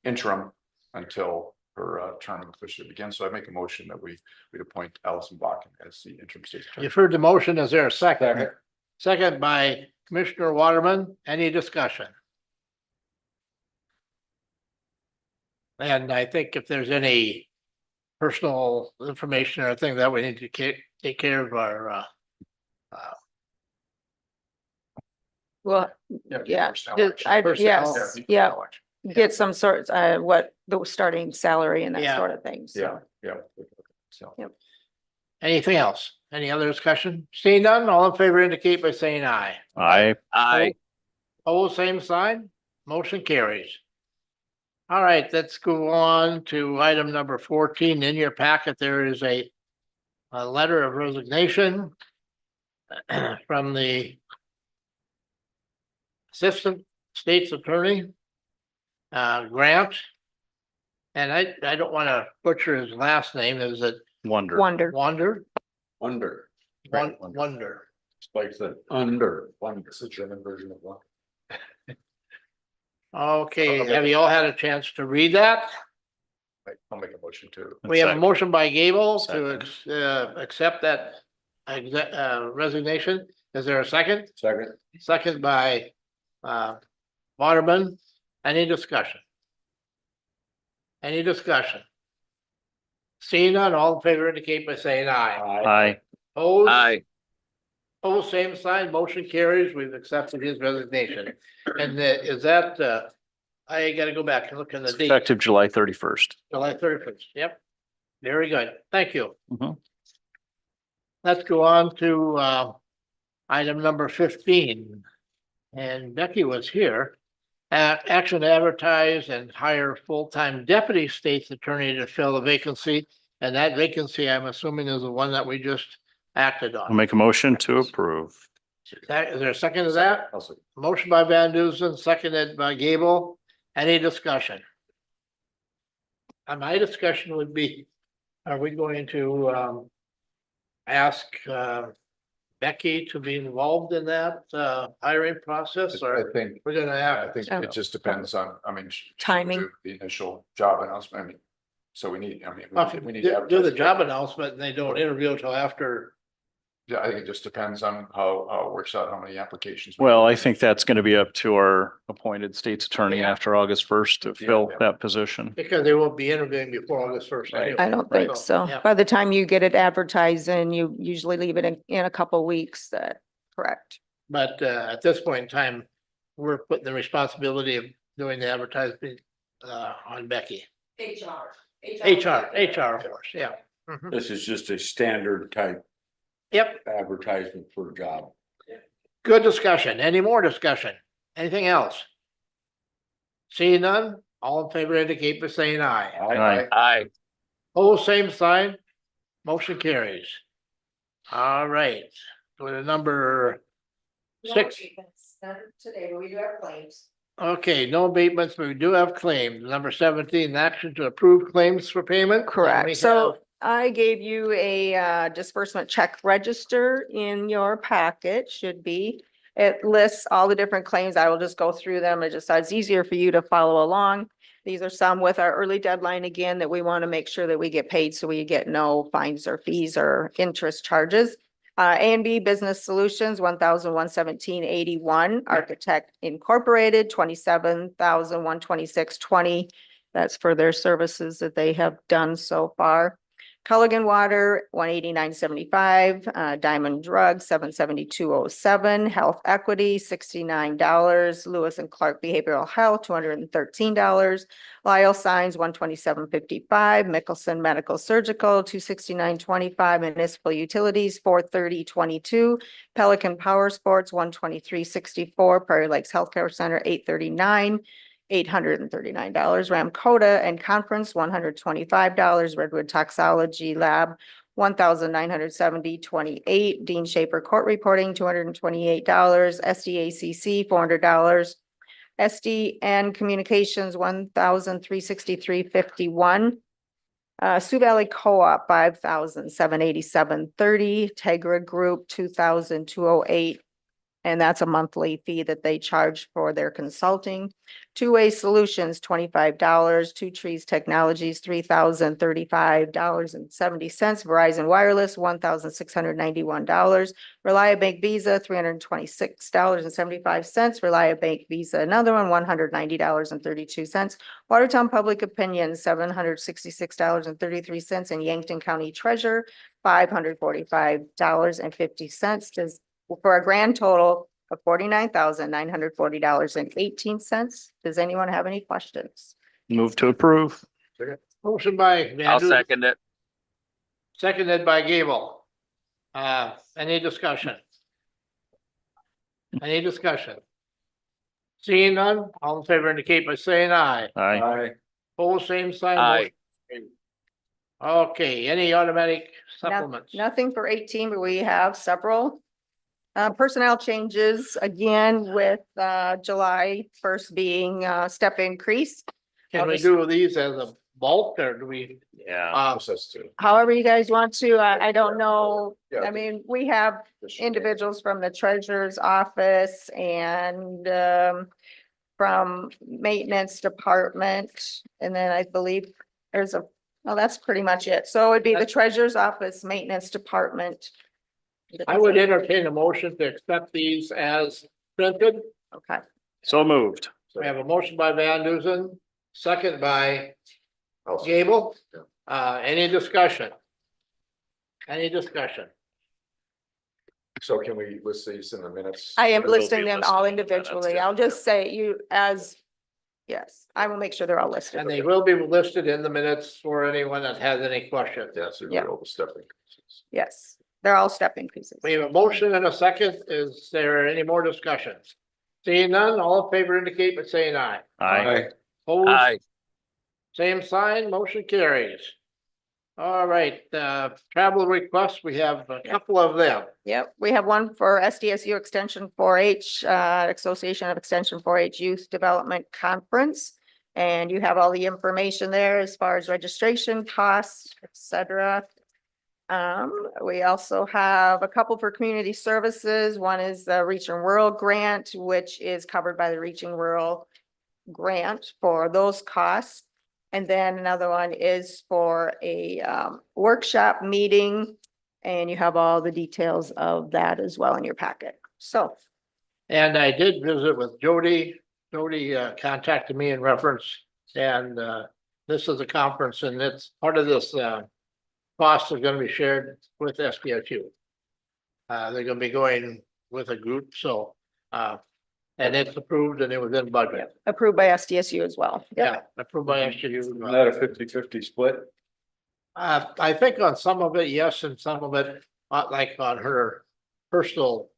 [SPEAKER 3] interim until her term officially begins. So I make a motion that we'd appoint Allison Bakken as the interim state's attorney.
[SPEAKER 5] You've heard the motion. Is there a second? Second by Commissioner Waterman. Any discussion? And I think if there's any personal information or thing that we need to take care of our,
[SPEAKER 2] Well, yeah,
[SPEAKER 3] personnel action.
[SPEAKER 2] yes, yeah, get some sort, what the starting salary and that
[SPEAKER 5] Yeah.
[SPEAKER 2] sort of thing. So.
[SPEAKER 3] Yeah. So.
[SPEAKER 2] Yep.
[SPEAKER 5] anything else? Any other discussion? Seeing none, all in favor indicate by saying aye.
[SPEAKER 4] I,
[SPEAKER 10] I,
[SPEAKER 5] Opposed, same sign, motion carries. All right, let's go on to item number 14. In your packet, there is a letter of resignation from the Assistant State's Attorney, Grant. And I don't want to butcher his last name. Is it
[SPEAKER 4] Wonder.
[SPEAKER 2] Wonder.
[SPEAKER 5] Wonder?
[SPEAKER 3] Under.
[SPEAKER 5] Wonder.
[SPEAKER 3] Spikes the under, one, it's a German version of one.
[SPEAKER 5] Okay, have you all had a chance to read that?
[SPEAKER 3] I'll make a motion to.
[SPEAKER 5] We have a motion by Gable to
[SPEAKER 4] Second.
[SPEAKER 5] accept that resignation. Is there a second?
[SPEAKER 3] Second.
[SPEAKER 5] Second by Waterman. Any discussion? Any discussion? Seeing none, all in favor indicate by saying aye.
[SPEAKER 4] Aye.
[SPEAKER 5] Opposed?
[SPEAKER 10] Aye.
[SPEAKER 5] Opposed, same sign, motion carries. We've accepted his resignation. And is that, I gotta go back and look in the date.
[SPEAKER 4] Effective July 31st.
[SPEAKER 5] July 31st. Yep. Very good. Thank you.
[SPEAKER 4] Mhm.
[SPEAKER 5] Let's go on to item number 15. And Becky was here. Action to advertise and hire full-time deputy state's attorney to fill the vacancy. And that vacancy, I'm assuming, is the one that we just acted
[SPEAKER 4] I'll
[SPEAKER 5] on.
[SPEAKER 4] make a motion to approve.
[SPEAKER 5] Is there a second to that?
[SPEAKER 3] Also,
[SPEAKER 5] Motion by Van Dusen, seconded by Gable. Any discussion? My discussion would be, are we going to ask Becky to be involved in that hiring process,
[SPEAKER 3] I
[SPEAKER 5] or
[SPEAKER 3] think,
[SPEAKER 5] we're gonna
[SPEAKER 3] I
[SPEAKER 5] have?
[SPEAKER 3] think it just depends on, I mean.
[SPEAKER 2] Timing.
[SPEAKER 3] The initial job announcement, I mean, so we need,
[SPEAKER 5] Well, if
[SPEAKER 3] we need.
[SPEAKER 5] you
[SPEAKER 3] to
[SPEAKER 5] do the
[SPEAKER 3] advertise.
[SPEAKER 5] job announcement and they don't interview until after.
[SPEAKER 3] Yeah, I think it just depends on how it works out, how many applications. we
[SPEAKER 4] Well,
[SPEAKER 3] get.
[SPEAKER 4] I think that's going to be up to our appointed state's attorney
[SPEAKER 5] Yeah.
[SPEAKER 4] after August 1st to
[SPEAKER 3] Yeah,
[SPEAKER 4] fill
[SPEAKER 3] yeah.
[SPEAKER 4] that position.
[SPEAKER 5] Because they won't be interviewing before August 1st.
[SPEAKER 3] Right.
[SPEAKER 5] anyway.
[SPEAKER 2] I don't think
[SPEAKER 5] Right.
[SPEAKER 2] so.
[SPEAKER 5] Yeah.
[SPEAKER 2] By the time you get it advertised and you usually leave it in a couple weeks, that, correct?
[SPEAKER 5] But at this point in time, we're putting the responsibility of doing the advertising on Becky. HR, of course, yeah. Mhm.
[SPEAKER 6] This is just a standard type
[SPEAKER 5] Yep,
[SPEAKER 6] advertisement for a job.
[SPEAKER 5] good discussion. Any more discussion? Anything else? Seeing none, all in favor indicate by saying aye.
[SPEAKER 4] Aye.
[SPEAKER 10] Aye.
[SPEAKER 5] Oh, same sign. Motion carries. All right, go to number 6.
[SPEAKER 2] Today, but we do have claims.
[SPEAKER 5] Okay, no abatements, but we do have claims. Number 17, action to approve claims for payment. And we
[SPEAKER 2] Correct. So
[SPEAKER 5] have-
[SPEAKER 2] I gave you a disbursement check register in your packet, should be. It lists all the different claims. I will just go through them. It's easier for you to follow along. These are some with our early deadline again that we want to make sure that we get paid, so we get no fines or fees or interest charges. A and B Business Solutions, 1,117.81. Architect Incorporated, 27,126.20. That's for their services that they have done so far. Culligan Water, 189.75. Diamond Drug, 772.07. Health Equity, $69. Lewis and Clark Behavioral Health, $213. Lyle Signs, 127.55. Mickelson Medical Surgical, 269.25. Municipal Utilities, 430.22. Pelican Power Sports, 123.64. Prairie Lakes Healthcare Center, $839. $839. Ramcoda and Conference, $125. Redwood Toxology Lab, $1,970.28. Dean Schaefer Court Reporting, $228. SDACC, $400. SDN Communications, $1,363.51. Sioux Valley Co-op, $5,787.30. Tegra Group, $2,208. And that's a monthly fee that they charge for their consulting. Two-Way Solutions, $25. Two Trees Technologies, $3,035.70. Verizon Wireless, $1,691. Reliabank Visa, $326.75. Reliabank Visa, another one, $190.32. Watertown Public Opinion, $766.33. And Yankton County Treasurer, $545.50. For a grand total of $49,940.18. Does anyone have any questions?
[SPEAKER 4] Move to approve.
[SPEAKER 5] Motion by Van
[SPEAKER 10] I'll
[SPEAKER 5] Dusen,
[SPEAKER 10] second it.
[SPEAKER 5] seconded by Gable. Any discussion? Any discussion? Seeing none, all in favor indicate by saying aye.
[SPEAKER 4] Aye.
[SPEAKER 5] Pose same sign.
[SPEAKER 10] Aye.
[SPEAKER 5] Okay, any automatic
[SPEAKER 2] No-
[SPEAKER 5] supplements?
[SPEAKER 2] Nothing for 18, but we have several. Personnel changes again with July 1st being step increase.
[SPEAKER 5] Can we do these as a bulk or do we?
[SPEAKER 4] Yeah.
[SPEAKER 3] Process too.
[SPEAKER 2] However you guys want to, I don't know.
[SPEAKER 3] Yeah.
[SPEAKER 2] I mean, we have individuals from the treasurer's office and from maintenance department. And then I believe there's well, that's pretty much it. So it'd be the treasurer's office, maintenance department.
[SPEAKER 5] I would entertain a motion to accept these as printed.
[SPEAKER 2] Okay.
[SPEAKER 4] So moved.
[SPEAKER 5] We have a motion by Van Duzen, second by
[SPEAKER 3] Also-
[SPEAKER 5] Gable.
[SPEAKER 3] Yeah.
[SPEAKER 5] Any discussion? Any discussion?
[SPEAKER 3] So can we list these in the minutes?
[SPEAKER 2] I am
[SPEAKER 4] Or they'll
[SPEAKER 2] listing
[SPEAKER 4] be
[SPEAKER 2] them
[SPEAKER 4] listed
[SPEAKER 2] all
[SPEAKER 4] in the minutes,
[SPEAKER 2] individually.
[SPEAKER 4] yeah.
[SPEAKER 2] I'll just say you as, yes, I will make sure they're all listed.
[SPEAKER 5] And they will be listed in the minutes for anyone that has any questions.
[SPEAKER 3] Yes, they're
[SPEAKER 2] Yeah.
[SPEAKER 3] all the step increases.
[SPEAKER 2] Yes, they're all step increases.
[SPEAKER 5] We have a motion and a second. Is there any more discussion? Seeing none, all in favor indicate by saying aye.
[SPEAKER 4] Aye.
[SPEAKER 5] Opposed?
[SPEAKER 10] Aye.
[SPEAKER 5] Same sign, motion carries. All right, travel requests, we have a couple of them.
[SPEAKER 2] Yep, we have one for SDSU Extension 4-H, Association of Extension 4-H Youth Development Conference. And you have all the information there as far as registration costs, et cetera. We also have a couple for community services. One is the Reaching Rural Grant, which is covered by the Reaching Rural Grant for those costs. And then another one is for a workshop meeting, and you have all the details of that as well in your packet. So,
[SPEAKER 5] And I did visit with Jody. Jody contacted me in reference, and this is a conference and it's part of this costs are gonna be shared with SPSU. They're gonna be going with a group, so and it's approved and it was in budget.
[SPEAKER 2] approved by SDSU as well. Yep.
[SPEAKER 5] Yeah, approved by SPSU.
[SPEAKER 3] Isn't that a 50-50 split?
[SPEAKER 5] I think on some of it, yes, and some of it, like on her personal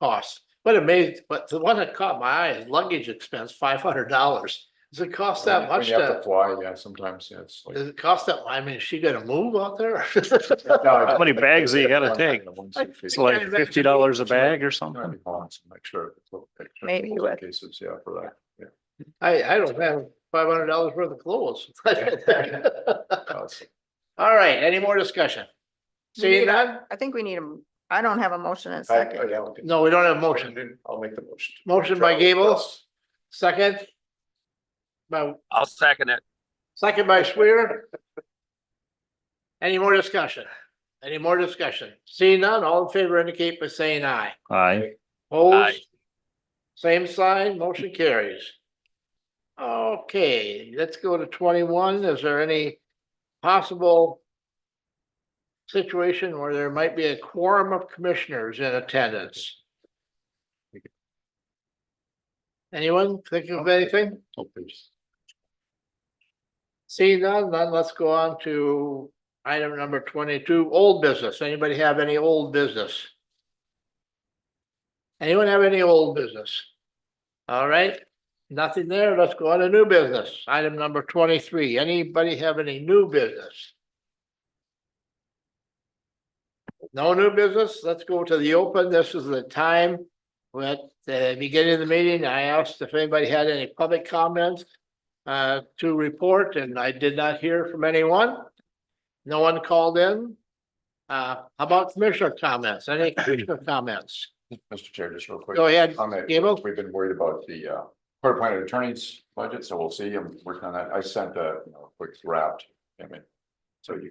[SPEAKER 5] costs. But the one that caught my eye is luggage expense, $500. Does it cost that
[SPEAKER 3] When
[SPEAKER 5] much
[SPEAKER 3] you have
[SPEAKER 5] to,
[SPEAKER 3] to fly, yeah, sometimes, yeah, it's like.
[SPEAKER 5] does it cost that, I mean, is she gonna move out there?
[SPEAKER 4] How many bags do you gotta take? It's like $50 a bag or something.
[SPEAKER 2] Maybe with-
[SPEAKER 3] Cases, yeah, for that, yeah.
[SPEAKER 5] I don't have $500 worth of clothes.
[SPEAKER 3] Uh,
[SPEAKER 5] All right, any more discussion? Seeing none?
[SPEAKER 2] I think we need a, I don't have a motion in a
[SPEAKER 3] I-
[SPEAKER 2] second.
[SPEAKER 3] yeah, okay.
[SPEAKER 5] No, we don't have a motion.
[SPEAKER 3] I'll make the motion.
[SPEAKER 5] Motion by Gable, second. By
[SPEAKER 10] I'll second it.
[SPEAKER 5] second by Swear. Any more discussion? Any more discussion? Seeing none, all in favor indicate by saying aye.
[SPEAKER 4] Aye.
[SPEAKER 5] Opposed? Same sign, motion carries. Okay, let's go to 21. Is there any possible situation where there might be a quorum of commissioners in attendance? Anyone think of anything? Seeing none, then let's go on to item number 22, old business. Anybody have any old business? Anyone have any old business? All right, nothing there. Let's go on to new business. Item number 23. Anybody have any new business? No new business. Let's go to the open. This is the time. At the beginning of the meeting, I asked if anybody had any public comments to report, and I did not hear from anyone. No one called in. How about commissioner comments? Any commissioner comments?
[SPEAKER 3] Mr. Chair, just real quick.
[SPEAKER 5] Go ahead,
[SPEAKER 3] On that,
[SPEAKER 5] Gable.
[SPEAKER 3] we've been worried about the court appointed attorney's budget, so we'll see. I'm working on that. I sent a quick draft. I mean, so you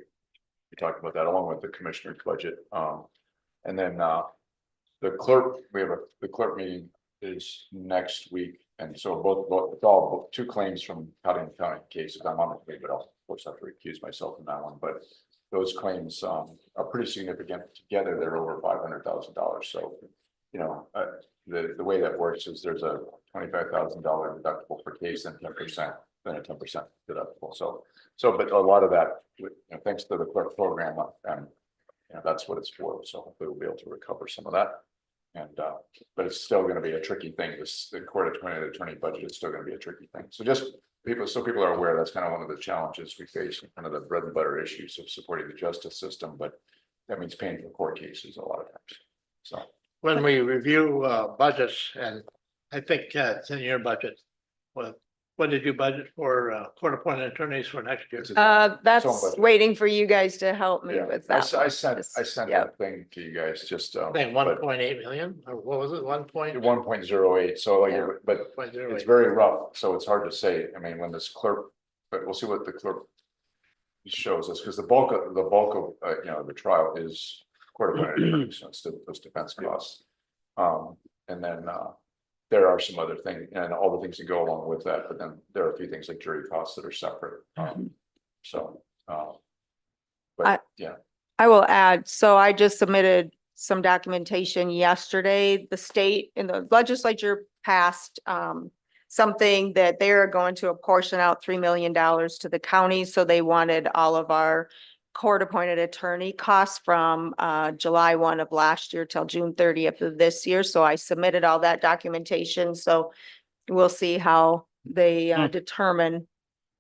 [SPEAKER 3] talked about that along with the commissioner's budget. And then the clerk, the clerk meeting is next week. And so it's all two claims from Codington County cases. I'm on it, but I'll of course have to recuse myself from that one. But those claims are pretty significant. Together, they're over $500,000. So, you know, the way that works is there's a $25,000 deductible per case and 10%, then a 10% deductible. So, but a lot of that, thanks to the clerk program, and that's what it's for. So hopefully we'll be able to recover some of that. And, but it's still gonna be a tricky thing. The court attorney budget is still gonna be a tricky thing. So just people are aware, that's kind of one of the challenges we face, kind of the bread and butter issues of supporting the justice system, but that means paying for court cases a lot of times. So.
[SPEAKER 5] When we review budgets, and I think it's in your budget, what did you budget for court appointed attorneys for next year?
[SPEAKER 2] That's
[SPEAKER 3] budget.
[SPEAKER 2] waiting for you guys to help me
[SPEAKER 3] Yeah,
[SPEAKER 2] with
[SPEAKER 3] I
[SPEAKER 2] that.
[SPEAKER 3] I
[SPEAKER 2] one.
[SPEAKER 3] sent
[SPEAKER 2] Yep.
[SPEAKER 3] that thing to you guys, just.
[SPEAKER 5] I think 1.8 million, or what was it, 1.08?
[SPEAKER 3] 1.08, so like,
[SPEAKER 2] Yeah.
[SPEAKER 3] but it's very rough, so it's hard to say. I mean, when this clerk, but we'll see what the clerk shows us, because the bulk of, the trial is court appointed attorneys, so it's those defense costs. And then, there are some other things and all the things that go along with that, but then there are a few things like jury costs that are separate. So, but yeah.
[SPEAKER 2] I will add, so I just submitted some documentation yesterday. The state and the legislature passed something that they're going to apportion out $3 million to the county. So they wanted all of our court-appointed attorney costs from July 1 of last year till June 30th of this year. So I submitted all that documentation. So we'll see how they determine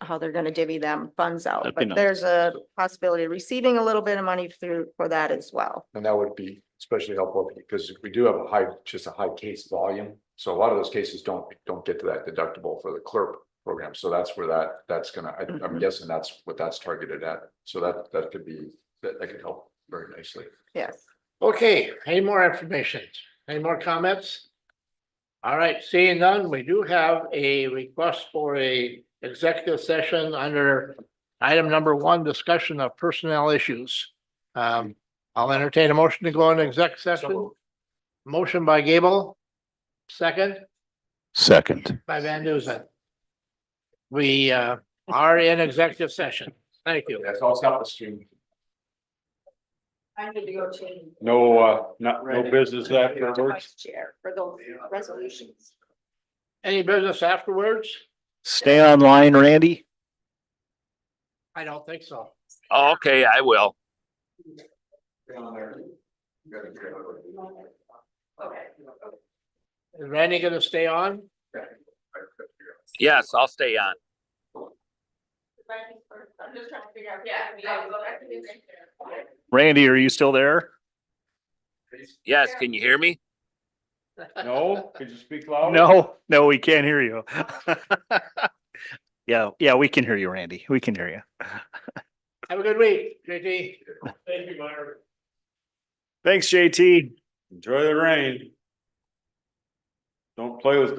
[SPEAKER 2] how they're gonna divvy them funds out.
[SPEAKER 4] That'd be
[SPEAKER 2] But
[SPEAKER 4] nice.
[SPEAKER 2] there's a possibility of receiving a little bit of money for that as well.
[SPEAKER 3] And that would be especially helpful because we do have just a high case volume. So a lot of those cases don't get to that deductible for the clerk program. So that's where that's gonna, I'm guessing that's what that's targeted at. So that could be, that could help very nicely.
[SPEAKER 2] Yes.
[SPEAKER 5] Okay, any more information? Any more comments? All right, seeing none, we do have a request for a executive session under item number 1, discussion of personnel issues. I'll entertain a motion to go into exec session. Motion by Gable. Second by Van Duzen. We are in executive session. Thank you.
[SPEAKER 3] That's all stop the stream.
[SPEAKER 2] I need to go change.
[SPEAKER 6] No business
[SPEAKER 2] Vice chair for those resolutions.
[SPEAKER 5] Any business afterwards?
[SPEAKER 4] Stay online, Randy.
[SPEAKER 5] I don't think so.
[SPEAKER 10] Okay, I will.
[SPEAKER 5] Is Randy gonna stay on?
[SPEAKER 10] Yes, I'll stay on.
[SPEAKER 2] I'm just trying to figure out. Yeah.
[SPEAKER 4] Randy, are you still there?
[SPEAKER 10] Yes, can you hear me?
[SPEAKER 6] No, could you speak louder?
[SPEAKER 4] No, we can't hear you. Yeah, we can hear you, Randy. We can hear you.
[SPEAKER 5] Have a good week, JT.
[SPEAKER 1] Thank you, Myra.
[SPEAKER 4] Thanks, JT.
[SPEAKER 6] Enjoy the rain. Don't play with